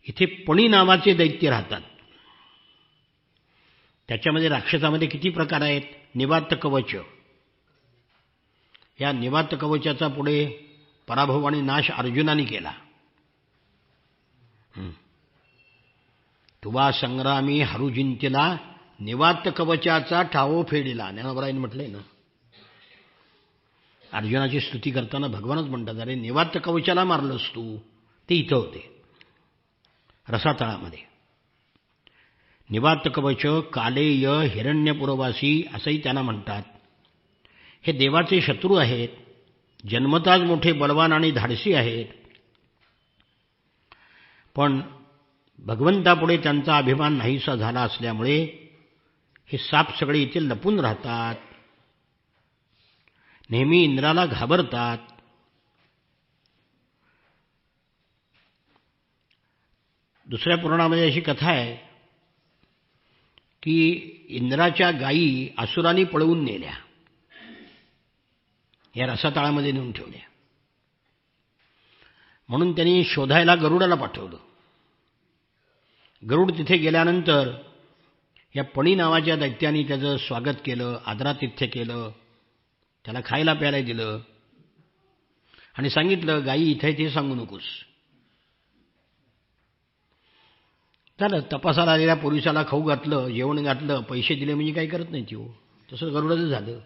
इथे पणी नावाचे दैत्य राहतात. त्याच्यामध्ये राक्षसामध्ये किती प्रकार आहेत? निवात कवच. या निवात कवचाचा पुढे पराभव आणि नाश अर्जुनाने केला. तुवा संग्रामी हरुजिंतीला निवात कवचाचा ठावो फेडिला. ज्ञानोबरायांनी म्हटलंय ना. अर्जुनाची स्तुती करताना भगवानच म्हणतात, अरे निवात कवचाला मारलंस तू. ते इथं होते रसातळामध्ये. निवात कवच, कालेय, हिरण्यपुरवासी असंही त्यांना म्हणतात. हे देवाचे शत्रू आहेत. जन्मताच मोठे बलवान आणि धाडसी आहेत. पण भगवंतापुढे त्यांचा अभिमान नाहीसा झाला असल्यामुळे हे साप सगळे इथे लपून राहतात, नेहमी इंद्राला घाबरतात. दुसऱ्या पुराणामध्ये अशी कथा आहे की इंद्राच्या गायी असुरांनी पळवून नेल्या, या रसातळामध्ये नेऊन ठेवल्या. म्हणून त्यांनी शोधायला गरुडाला पाठवलं. गरुड तिथे गेल्यानंतर या पणी नावाच्या दैत्याने त्याचं स्वागत केलं, आदरातिथ्य केलं, त्याला खायला प्यायला दिलं आणि सांगितलं गायी इथे ते सांगू नकोस. झालं, तपासाला आलेल्या पोलिसाला खाऊ घातलं, जेवण घातलं, पैसे दिले म्हणजे काही करत नाही ती. तसं गरुडाचं झालं.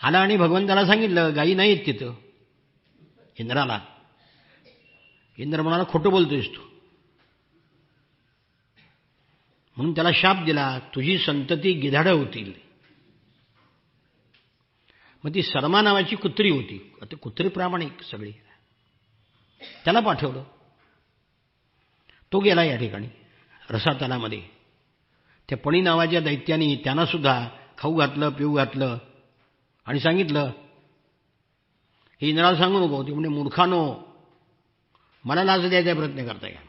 आला आणि भगवंताला सांगितलं गायी नाहीत तिथं. इंद्राला. इंद्र म्हणाला खोटं बोलतोयस तू. म्हणून त्याला शाप दिला, तुझी संतती गिधाडं होतील. मग ती सरमा नावाची कुत्री होती, आता कुत्री प्रामाणिक सगळी, त्याला पाठवलं. तो गेला या ठिकाणी रसातलामध्ये. त्या पणी नावाच्या दैत्याने त्यांना सुद्धा खाऊ घातलं, पिऊ घातलं आणि सांगितलं हे इंद्राला सांगू नको. ते म्हणजे मूर्खानो, मला लाच द्यायचा प्रयत्न करताय का?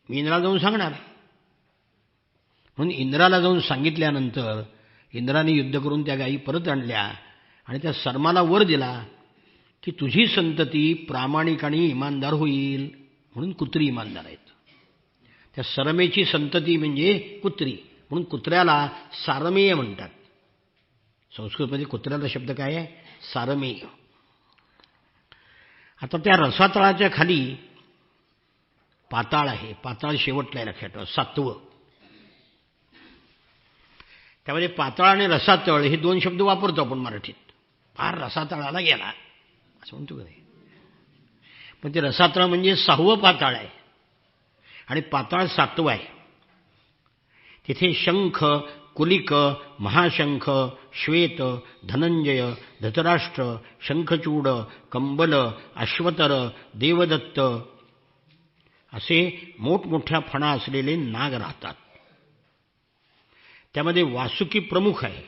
मी इंद्राला जाऊन सांगणार. म्हणून इंद्राला जाऊन सांगितल्यानंतर इंद्राने युद्ध करून त्या गायी परत आणल्या आणि त्या सर्माला वर दिला की तुझी संतती प्रामाणिक आणि इमानदार होईल. म्हणून कुत्री इमानदार आहेत. त्या सरमेची संतती म्हणजे कुत्री, म्हणून कुत्र्याला सारमेय म्हणतात. संस्कृतमध्ये कुत्र्याचा शब्द काय आहे? सारमेय. आता त्या रसातळाच्या खाली पाताळ आहे. पाताळ शेवटला आहे, लक्षात ठेवा, 7वं. त्यामध्ये पाताळ आणि रसातळ हे 2 शब्द वापरतो आपण मराठीत. फार रसातळाला गेला असं म्हणतो का नाही. पण ते रसातळ म्हणजे 6वं पाताळ आहे आणि पाताळ 7वं आहे. तिथे शंख, कुलिक, महाशंख, श्वेत, धनंजय, धृतराष्ट्र, शंखचूड, कंबल, अश्वतर, देवदत्त असे मोठमोठ्या फणा असलेले नाग राहतात. त्यामध्ये वासुकी प्रमुख आहे.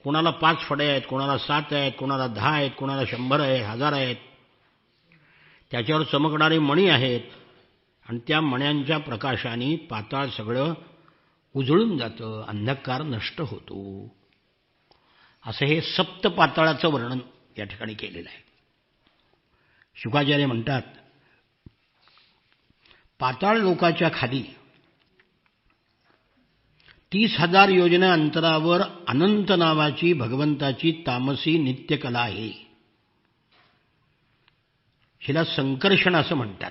कोणाला 5 फडे आहेत, कोणाला 7 आहेत, कोणाला 10 आहेत, कोणाला 100 आहे, 1000 आहेत. त्याच्यावर चमकणारे मणी आहेत आणि त्या मण्यांच्या प्रकाशाने पाताळ सगळं उजळून जातं, अंधकार नष्ट होतो. असं हे सप्त पाताळाचं वर्णन या ठिकाणी केलेलं आहे. शुकाचार्य म्हणतात पाताळ लोकाच्या खाली 30,000 योजना अंतरावर अनंत नावाची भगवंताची तामसी नित्यकला आहे. हिला संकर्षण असं म्हणतात.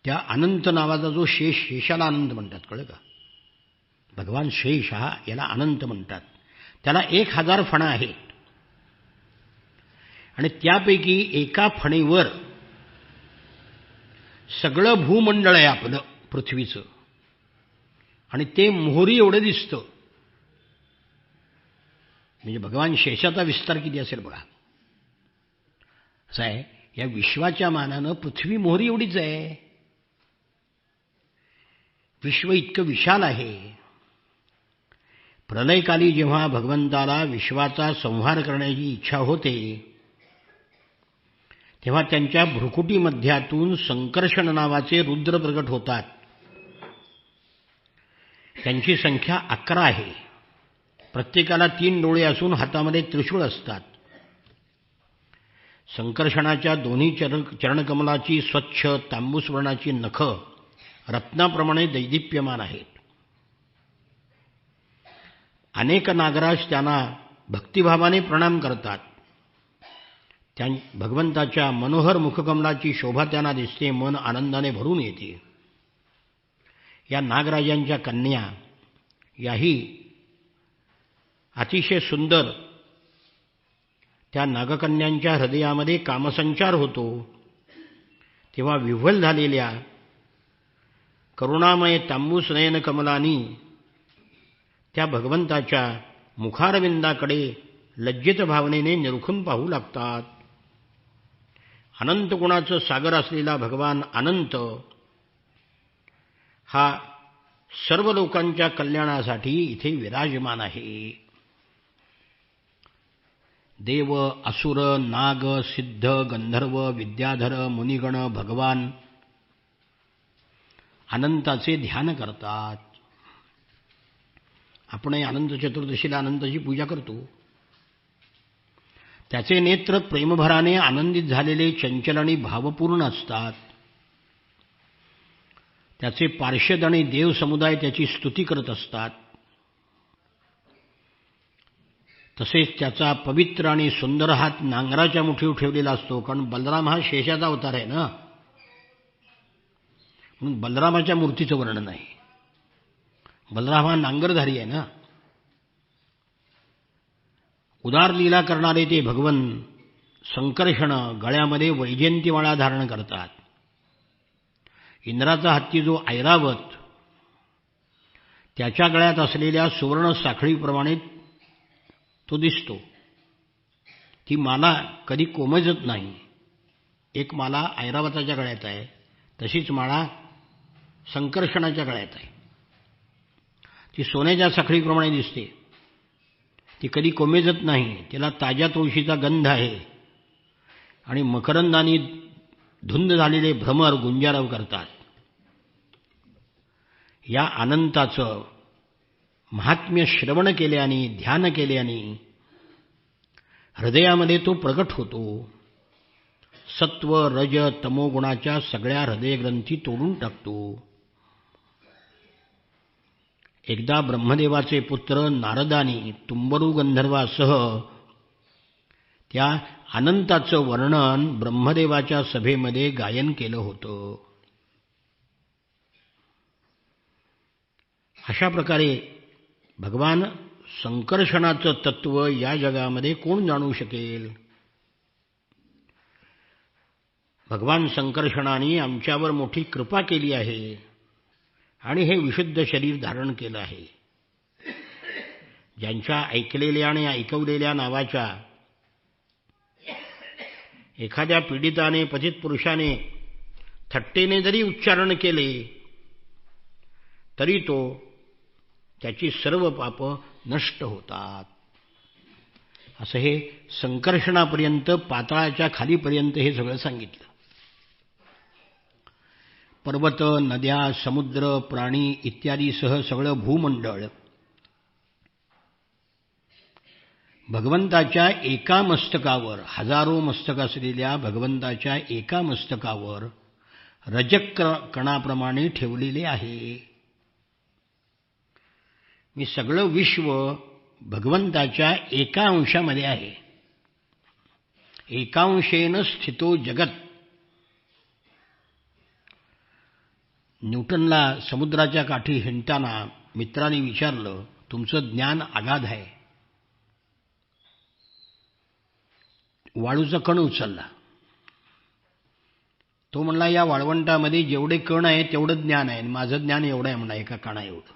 त्या अनंत नावाचा जो शेष, शेषाला अनंत म्हणतात, कळलं का? भगवान शेष हा याला अनंत म्हणतात. त्याला 1000 फणा आहेत आणि त्यापैकी एका फणीवर सगळं भूमंडळ आहे आपलं पृथ्वीचं आणि ते मोहरी एवढं दिसतं. म्हणजे भगवान शेषाचा विस्तार किती असेल बघा. असं आहे, या विश्वाच्या मानानं पृथ्वी मोहरी एवढीच आहे. विश्व इतकं विशाल आहे. प्रलयकाली जेव्हा भगवंताला विश्वाचा संहार करण्याची इच्छा होते तेव्हा त्यांच्या भ्रुकुटीमध्यातून संकर्षण नावाचे रुद्र प्रगट होतात. त्यांची संख्या 11 आहे. प्रत्येकाला 3 डोळे असून हातामध्ये त्रिशूळ असतात. संकर्षणाच्या दोन्ही चरणकमलाची स्वच्छ तांबूस वर्णाची नखं रत्नाप्रमाणे दैदिप्यमान आहेत. अनेक नागराज त्यांना भक्तिभावाने प्रणाम करतात. त्या भगवंताच्या मनोहर मुखकमलाची शोभा त्यांना दिसते. मन आनंदाने भरून येते. या नागराजांच्या कन्या याही अतिशय सुंदर. त्या नागकन्यांच्या हृदयामध्ये कामसंचार होतो तेव्हा विव्हल झालेल्या करुणामय तांबूस नयन कमलानी त्या भगवंताच्या मुखारविंदाकडे लज्जित भावनेने निरखून पाहू लागतात. अनंत गुणाचं सागर असलेला भगवान अनंत हा सर्व लोकांच्या कल्याणासाठी इथे विराजमान आहे. देव, असुर, नाग, सिद्ध, गंधर्व, विद्याधर, मुनिगण, भगवान अनंताचे ध्यान करतात. आपण अनंत चतुर्दशीला अनंताची पूजा करतो. त्याचे नेत्र प्रेमभराने आनंदित झालेले चंचल आणि भावपूर्ण असतात. त्याचे पार्षद आणि देव समुदाय त्याची स्तुती करत असतात. तसेच त्याचा पवित्र आणि सुंदर हात नांगराच्या मुठीवर ठेवलेला असतो. कारण बलराम हा शेषाचा अवतार आहे ना, म्हणून बलरामाच्या मूर्तीचं वर्णन आहे. बलराम हा नांगरधारी आहे ना. उदार लीला करणारे ते भगवन संकर्षण गळ्यामध्ये वैजयंतीमाळा धारण करतात. इंद्राचा हत्ती जो ऐरावत त्याच्या गळ्यात असलेल्या सुवर्ण साखळीप्रमाणे तो दिसतो. ती माला कधी कोमेजत नाही. एक माला ऐरावताच्या गळ्यात आहे, तशीच माळा संकर्षणाच्या गळ्यात आहे. ती सोन्याच्या साखळीप्रमाणे दिसते. ती कधी कोमेजत नाही. तिला ताज्या तुळशीचा गंध आहे आणि मकरंदानी धुंद झालेले भ्रमर गुंजारव करतात. या अनंताचं महात्म्य श्रवण केल्याने, ध्यान केल्याने हृदयामध्ये तो प्रगट होतो. सत्व, रज, तमोगुणाच्या सगळ्या हृदयग्रंथी तोडून टाकतो. एकदा ब्रह्मदेवाचे पुत्र नारदानी तुंबरू गंधर्वासह त्या अनंताचं वर्णन ब्रह्मदेवाच्या सभेमध्ये गायन केलं होतं. अशा प्रकारे भगवान संकर्षणाचं तत्व या जगामध्ये कोण जाणू शकेल? भगवान संकर्षणाने आमच्यावर मोठी कृपा केली आहे आणि हे विशुद्ध शरीर धारण केलं आहे. ज्यांच्या ऐकलेल्या आणि ऐकवलेल्या नावाच्या एखाद्या पीडिताने, पतित पुरुषाने थट्टेने जरी उच्चारण केले तरी त्याची सर्व पाप नष्ट होतात. असं हे संकर्षणापर्यंत, पाताळाच्या खालीपर्यंत हे सगळं सांगितलं. पर्वत, नद्या, समुद्र, प्राणी इत्यादीसह सगळं भूमंडळ भगवंताच्या एका मस्तकावर, हजारो मस्तक असलेल्या भगवंताच्या एका मस्तकावर रजक कणाप्रमाणे ठेवलेले आहे. मी सगळं विश्व भगवंताच्या एका अंशामध्ये आहे. एकांशेन स्थितो जगत. न्यूटनला समुद्राच्या काठी हिंडताना मित्रांनी विचारलं, तुमचं ज्ञान अगाध आहे. वाळूचा कण उचलला. तो म्हणला, या वाळवंटामध्ये जेवढे कण आहे तेवढं ज्ञान आहे, माझं ज्ञान एवढं आहे म्हणा, एका कणा एवढं.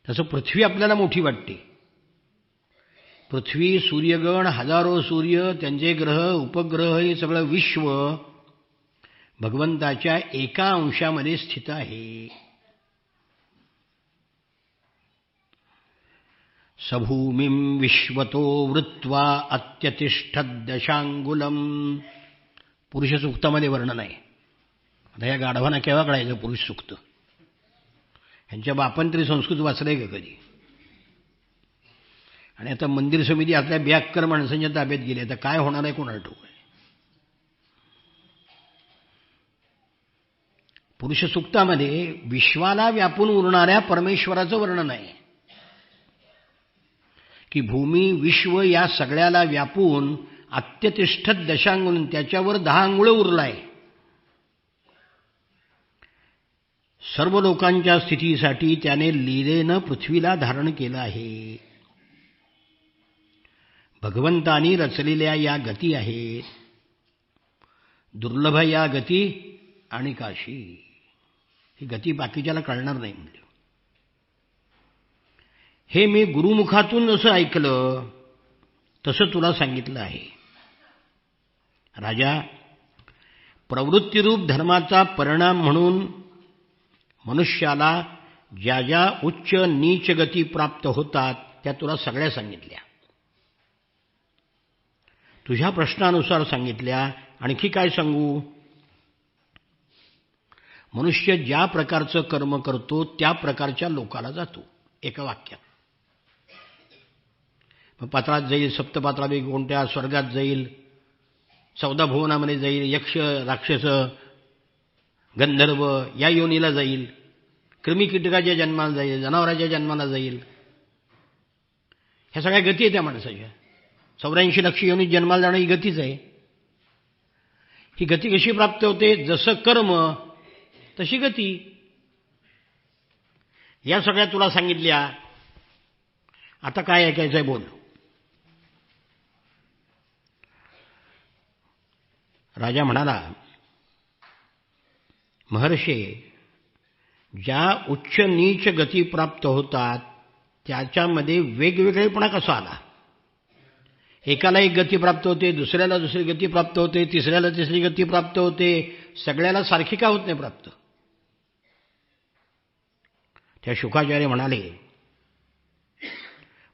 तसं पृथ्वी आपल्याला मोठी वाटते. पृथ्वी, सूर्यगण, हजारो सूर्य, त्यांचे ग्रह, उपग्रह, हे सगळं विश्व भगवंताच्या एका अंशामध्ये स्थित आहे. सभूमिं विश्वतो वृत्वा अत्यतिष्ठत् दशांगुलम. पुरुष सूक्तामध्ये वर्णन आहे. आता या गाढवांना केव्हा कळायचं पुरुष सूक्त? ह्यांच्या बापान तरी संस्कृत वाचलंय का कधी? आणि आता मंदिर समिती आपल्या बॅकर माणसांच्या ताब्यात गेली. आता काय होणार आहे कोणाला ठाऊक आहे. पुरुष सूक्तामध्ये विश्वाला व्यापून उरणाऱ्या परमेश्वराचं वर्णन आहे की भूमी, विश्व या सगळ्याला व्यापून अत्यतिष्ठत दशांगुल, त्याच्यावर 10 अंगुळ उरलाय. सर्व लोकांच्या स्थितीसाठी त्याने लीलेनं पृथ्वीला धारण केलं आहे. भगवंतानी रचलेल्या या गती आहेत. दुर्लभ या गती आणि काशी. ही गती बाकीच्याला कळणार नाही म्हणजे. हे मी गुरुमुखातून जसं ऐकलं तसं तुला सांगितलं आहे. राजा, प्रवृत्तीरूप धर्माचा परिणाम म्हणून मनुष्याला ज्या ज्या उच्च नीच गती प्राप्त होतात त्या तुला सगळ्या सांगितल्या, तुझ्या प्रश्नानुसार सांगितल्या. आणखी काय सांगू? मनुष्य ज्या प्रकारचं कर्म करतो त्या प्रकारच्या लोकाला जातो, एका वाक्यात. मग पाताळात जाईल, सप्तपाताळापैकी कोणत्या, स्वर्गात जाईल, 14 भुवनामध्ये जाईल, यक्ष राक्षस गंधर्व या योनीला जाईल, कृमी कीटकाच्या जन्माला जाईल, जनावराच्या जन्माला जाईल. ह्या सगळ्या गती आहे त्या माणसाच्या. 84 लक्ष योनीत जन्माला जाणं ही गतीच आहे. ही गती कशी प्राप्त होते? जसं कर्म तशी गती. या सगळ्या तुला सांगितल्या. आता काय ऐकायचंय बोल. राजा म्हणाला, महर्षे, ज्या उच्च नीच गती प्राप्त होतात त्याच्यामध्ये वेगवेगळेपणा कसा आला? एकाला एक गती प्राप्त होते, दुसऱ्याला दुसरी गती प्राप्त होते, तिसऱ्याला तिसरी गती प्राप्त होते, सगळ्याला सारखी का होत नाही प्राप्त? त्या शुकाचार्य म्हणाले,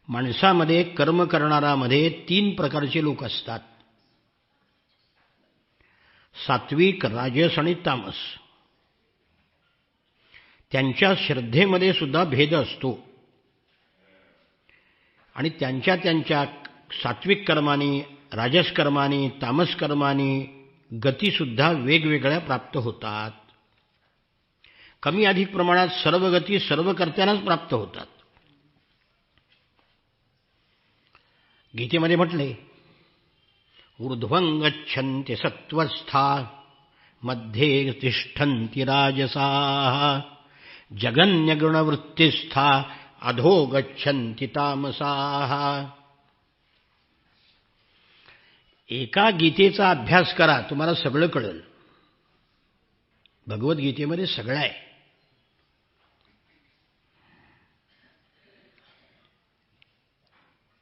माणसामध्ये कर्म करणारामध्ये 3 प्रकारचे लोक असतात, सात्विक, राजस आणि तामस. त्यांच्या श्रद्धेमध्ये सुद्धा भेद असतो आणि त्यांच्या त्यांच्या सात्विक कर्माने, राजस कर्माने, तामस कर्माने गतीसुद्धा वेगवेगळ्या प्राप्त होतात. कमी अधिक प्रमाणात सर्व गती सर्व कर्त्यांनाच प्राप्त होतात. गीतेमध्ये म्हटले, ऊर्ध्वं गच्छन्ति सत्त्वस्था मध्ये तिष्ठन्ति राजसाः जगन्यगुणवृत्तिस्था अधो गच्छन्ति तामसाः. एका गीतेचा अभ्यास करा, तुम्हाला सगळं कळेल. भगवद्गीतेमध्ये सगळं आहे.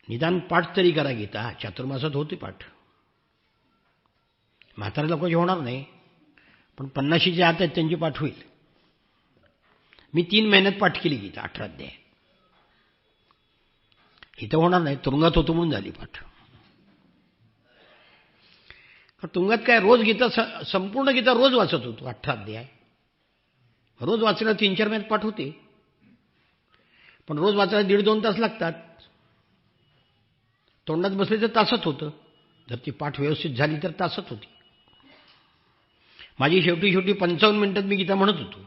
निदान पाठ तरी करा गीता. चातुर्मासात होते पाठ. म्हातारे लोकांची होणार नाही, पण 50च्या आत आहेत त्यांची पाठ होईल. मी 3 महिन्यात पाठ केली गीता, 18 अध्याय. इथं होणार नाही, तुरुंगात होतो म्हणून झाली पाठ. तुरुंगात काय, रोज गीता, संपूर्ण गीता रोज वाचत होतो. 18 अध्याय रोज वाचायला 3-4 महिन्यात पाठ होते. पण रोज वाचायला 1.5-2 तास लागतात. तोंडात बसले तर तासात होतं. जर ती पाठ व्यवस्थित झाली तर तासात होती. माझी शेवटी 55 मिनिटात मी गीता म्हणत होतो.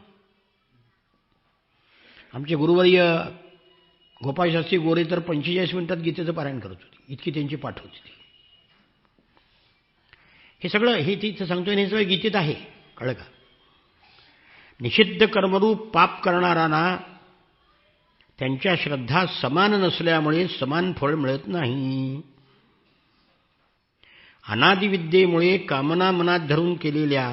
आमचे गुरुवर्य गोपाळशास्त्री गोरे तर 45 मिनिटात गीतेचं पारायण करत होते. इतकी त्यांची पाठ होती ती. हे सगळं हे तिथं सांगतोय, हे सगळं गीतेत आहे. कळलं का? निषिद्ध कर्मरूप पाप करणाऱ्यांना त्यांच्या श्रद्धा समान नसल्यामुळे समान फळ मिळत नाही. अनादिविद्येमुळे कामना मनात धरून केलेल्या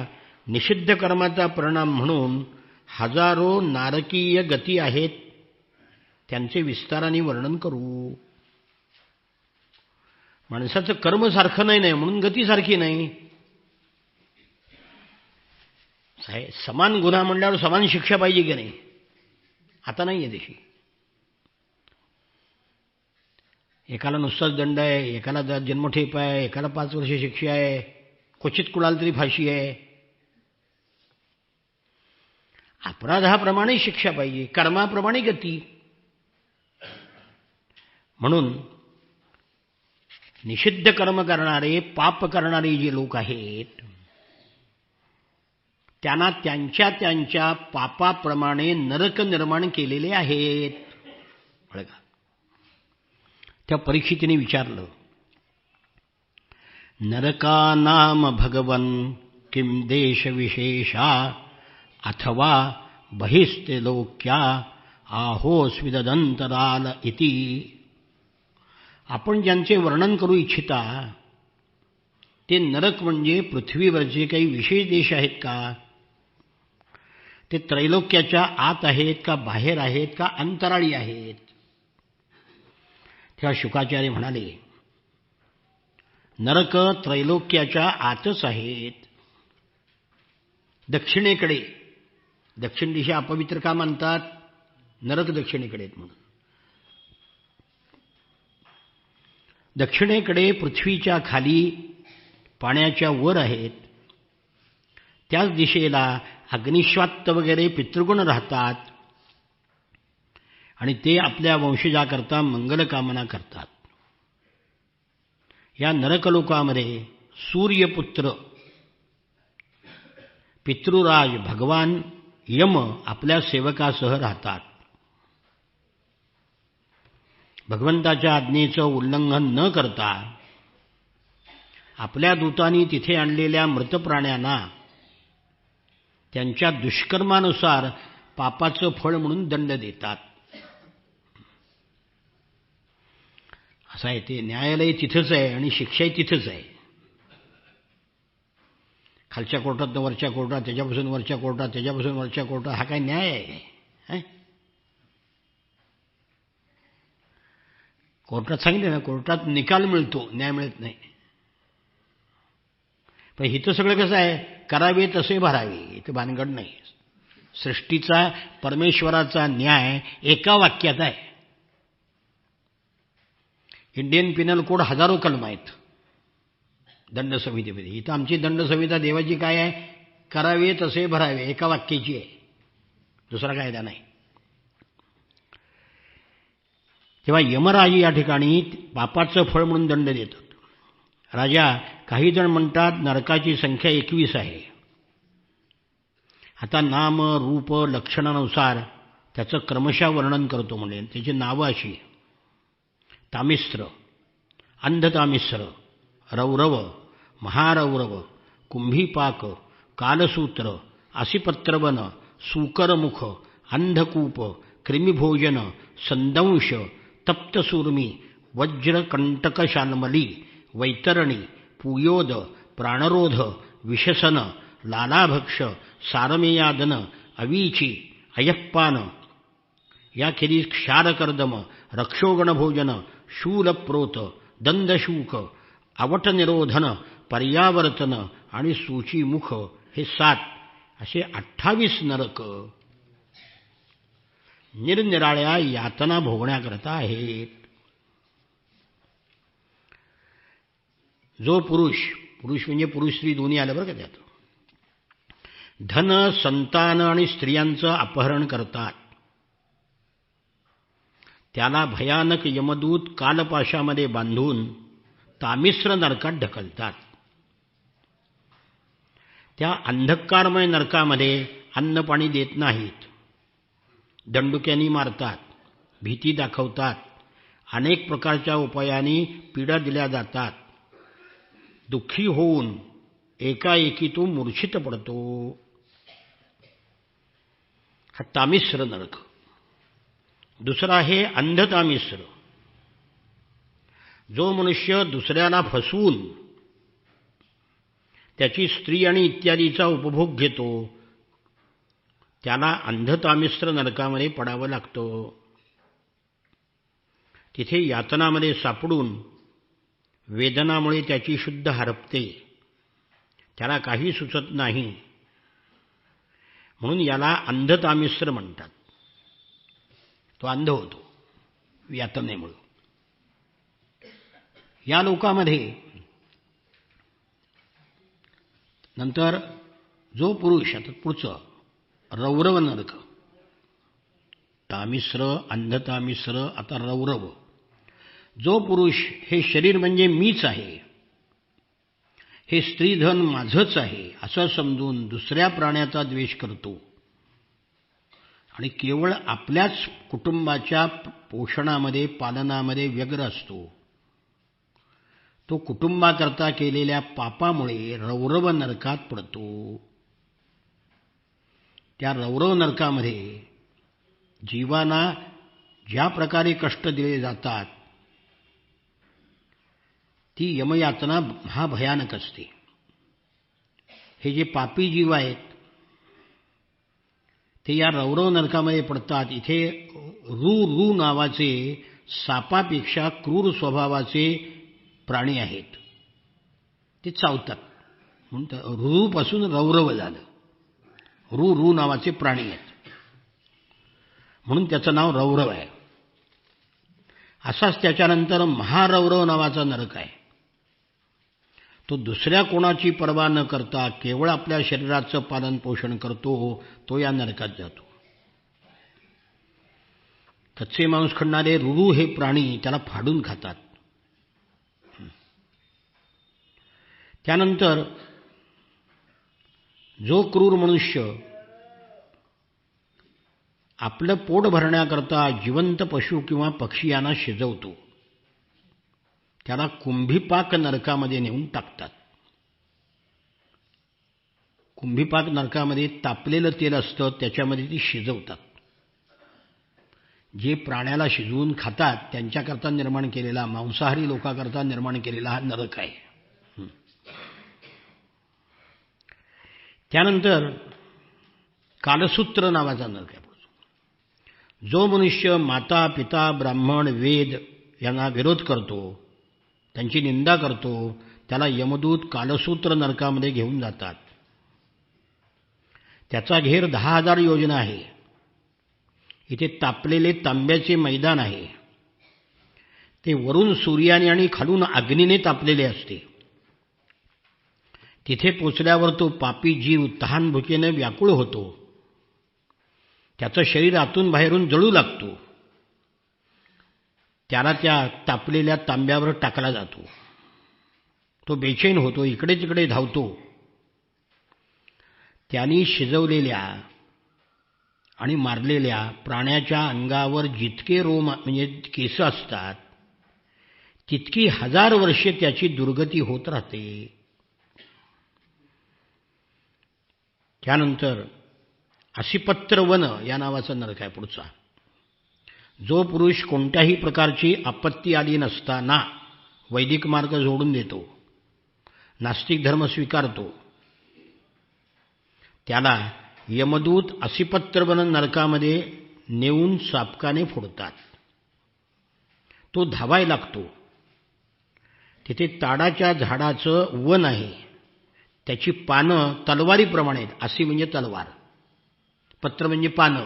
निषिद्ध कर्माचा परिणाम म्हणून हजारो नारकीय गती आहेत. त्यांचे विस्ताराने वर्णन करू. माणसाचं कर्म सारखं नाही म्हणून गती सारखी नाही. समान गुन्हा म्हणल्यावर समान शिक्षा पाहिजे की नाही? आता नाही आहे तशी. एकाला नुसताच दंड आहे, एकाला जन्मठेप आहे, एकाला 5 वर्ष शिक्षा आहे, क्वचित कुणाला तरी फाशी आहे. अपराधाप्रमाणे शिक्षा पाहिजे, कर्माप्रमाणे गती. म्हणून निषिद्ध कर्म करणारे, पाप करणारे जे लोक आहेत त्यांना त्यांच्या त्यांच्या पापाप्रमाणे नरक निर्माण केलेले आहेत. बघा, त्या परीक्षितीने विचारलं, नरकानाम भगवन किम देश विशेषा अथवा बहिस्ते लोक्या आहोस्विदंतराल इति. आपण ज्यांचे वर्णन करू इच्छिता ते नरक म्हणजे पृथ्वीवरचे काही विशेष देश आहेत का? ते त्रैलोक्याच्या आत आहेत का, बाहेर आहेत का, अंतराळी आहेत? तेव्हा शुकाचार्य म्हणाले, नरक त्रैलोक्याच्या आतच आहेत. दक्षिणेकडे, दक्षिण दिशा अपवित्र का मानतात? नरक दक्षिणेकडे आहेत म्हणून. दक्षिणेकडे पृथ्वीच्या खाली पाण्याच्या वर आहेत. त्याच दिशेला अग्निश्वात्त वगैरे पितृगुण राहतात आणि ते आपल्या वंशजाकरता मंगलकामना करतात. या नरकलोकामध्ये सूर्यपुत्र पितृराज भगवान यम आपल्या सेवकासह राहतात. भगवंताच्या आज्ञेचं उल्लंघन न करता आपल्या दूतांनी तिथे आणलेल्या मृत प्राण्यांना त्यांच्या दुष्कर्मानुसार पापाचं फळ म्हणून दंड देतात. असं आहे ते. न्यायालय तिथंच आहे आणि शिक्षाही तिथंच आहे. खालच्या कोर्टात वरच्या कोर्टात, त्याच्यापासून वरच्या कोर्टात, त्याच्यापासून वरच्या कोर्टात, हा काय न्याय आहे? कोर्टात सांगितलं ना, कोर्टात निकाल मिळतो, न्याय मिळत नाही. पण इथं सगळं कसं आहे? करावे तसे भरावे, इथं भानगड नाही. सृष्टीचा परमेश्वराचा न्याय एका वाक्यात आहे. इंडियन पिनल कोड हजारो कलम आहेत दंडसंहितेमध्ये. इथं आमची दंडसंहिता देवाची काय आहे? करावे तसे भरावे, एका वाक्याची आहे, दुसरा कायदा नाही. तेव्हा यमराज या ठिकाणी पापाचं फळ म्हणून दंड देतात. राजा, काही जण म्हणतात नरकाची संख्या 21 आहे. आता नाम रूप लक्षणानुसार त्याचं क्रमशः वर्णन करतो. म्हणजे त्याची नावं अशी: तामिस्र, अंधतामिस्र, रौरव, महारौरव, कुंभीपाक, कालसूत्र, असिपत्रवन, सूकरमुख, अंधकूप, कृमिभोजन, संदंश, तप्तसूर्मी, वज्रकंटकशाल्मली, वैतरणी, पुयोद, प्राणरोध, विशसन, लालाभक्ष, सारमेयादन, अवीची, अयप्पान, याखेरीज क्षारकर्दम, रक्षोगणभोजन, शूलप्रोत, दंदशूक, अवटनिरोधन, पर्यावर्तन आणि सूचीमुख, हे 7 असे 28 नरक निरनिराळ्या यातना भोगण्याकरता आहेत. जो पुरुष म्हणजे पुरुष स्त्री दोन्ही आलं बरं का त्यात, धन, संतान आणि स्त्रियांचं अपहरण करतात, त्याला भयानक यमदूत कालपाशामध्ये बांधून तामिस्र नरकात ढकलतात. त्या अंधकारमय नरकामध्ये अन्न पाणी देत नाहीत, दंडुक्यांनी मारतात, भीती दाखवतात, अनेक प्रकारच्या उपायांनी पीडा दिल्या जातात. दुःखी होऊन एकाएकी तो मूर्छित पडतो. हा तामिस्र नरक. दुसरा आहे अंधतामिस्र. जो मनुष्य दुसऱ्याला फसवून त्याची स्त्री आणि इत्यादीचा उपभोग घेतो त्याला अंधतामिस्र नरकामध्ये पडावं लागतं. तिथे यातनामध्ये सापडून वेदनामुळे त्याची शुद्ध हरपते, त्याला काही सुचत नाही, म्हणून याला अंधतामिस्र म्हणतात. तो अंध होतो यातनेमुळे. या लोकामध्ये नंतर जो पुरुष, आता पुढचं रौरव नरक, तामिस्र, अंधतामिस्र, आता रौरव. जो पुरुष हे शरीर म्हणजे मीच आहे, हे स्त्रीधन माझंच आहे असं समजून दुसऱ्या प्राण्याचा द्वेष करतो आणि केवळ आपल्याच कुटुंबाच्या पोषणामध्ये पालनामध्ये व्यग्र असतो, तो कुटुंबाकरता केलेल्या पापामुळे रौरव नरकात पडतो. त्या रौरव नरकामध्ये जीवांना ज्या प्रकारे कष्ट दिले जातात ती यमयातना हा भयानक असते. हे जे पापी जीव आहेत ते या रौरव नरकामध्ये पडतात. इथे रू नावाचे सापापेक्षा क्रूर स्वभावाचे प्राणी आहेत, ते चावतात, म्हणून रूपासून रौरव झालं. रू रू नावाचे प्राणी आहेत, म्हणून त्याचं नाव रौरव आहे. असाच त्याच्यानंतर महारौरव नावाचा नरक आहे. तो दुसऱ्या कोणाची पर्वा न करता केवळ आपल्या शरीराचं पालन पोषण करतो, तो या नरकात जातो. कच्चे मांस खाणारे रुरू हे प्राणी त्याला फाडून खातात. त्यानंतर जो क्रूर मनुष्य आपलं पोट भरण्याकरता जिवंत पशु किंवा पक्षी यांना शिजवतो, त्याला कुंभीपाक नरकामध्ये नेऊन टाकतात. कुंभीपाक नरकामध्ये तापलेलं तेल असतं, त्याच्यामध्ये ती शिजवतात. जे प्राण्याला शिजवून खातात त्यांच्याकरता निर्माण केलेला, मांसाहारी लोकांकरता निर्माण केलेला हा नरक आहे. त्यानंतर कालसूत्र नावाचा नरक आहे. जो मनुष्य माता पिता ब्राह्मण वेद यांना विरोध करतो, त्यांची निंदा करतो, त्याला यमदूत कालसूत्र नरकामध्ये घेऊन जातात. त्याचा घेर 10,000 योजना आहे. इथे तापलेले तांब्याचे मैदान आहे. ते वरून सूर्याने आणि खालून अग्नीने तापलेले असते. तिथे पोचल्यावर तो पापी जीव तहान भुकेने व्याकुळ होतो. त्याचं शरीर आतून बाहेरून जळू लागतो. त्याला त्या तापलेल्या तांब्यावर टाकला जातो. तो बेचैन होतो, इकडे तिकडे धावतो. त्यांनी शिजवलेल्या आणि मारलेल्या प्राण्याच्या अंगावर जितके रोम म्हणजे केस असतात, तितकी 1000 वर्षे त्याची दुर्गती होत राहते. त्यानंतर असिपत्र वन या नावाचा नरक आहे पुढचा. जो पुरुष कोणत्याही प्रकारची आपत्ती आली नसताना वैदिक मार्ग जोडून देतो, नास्तिक धर्म स्वीकारतो, त्याला यमदूत असिपत्र वन नरकामध्ये नेऊन चाबकाने फोडतात. तो धावायला लागतो. तिथे ताडाच्या झाडाचं वन आहे. त्याची पानं तलवारीप्रमाणे आहेत. असी म्हणजे तलवार, पत्र म्हणजे पानं.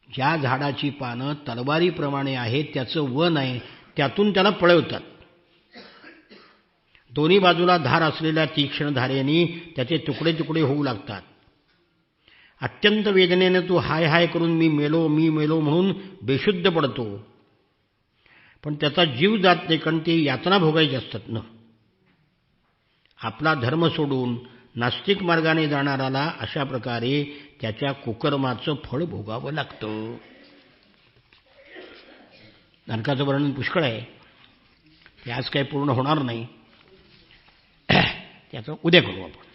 ज्या झाडाची पानं तलवारीप्रमाणे आहेत त्याचं वन आहे, त्यातून त्याला पळवतात. दोन्ही बाजूला धार असलेल्या तीक्ष्ण धारेने त्याचे तुकडे तुकडे होऊ लागतात. अत्यंत वेदनेने तो हाय हाय करून मी मेलो मी मेलो म्हणून बेशुद्ध पडतो. पण त्याचा जीव जात नाही, कारण ते यातना भोगायचे असतात ना. आपला धर्म सोडून नास्तिक मार्गाने जाणाराला अशा प्रकारे त्याच्या कुकर्माचं फळ भोगावं लागतं. नरकाचं वर्णन पुष्कळ आहे, ते आज काही पूर्ण होणार नाही. त्याचं उद्या करू आपण.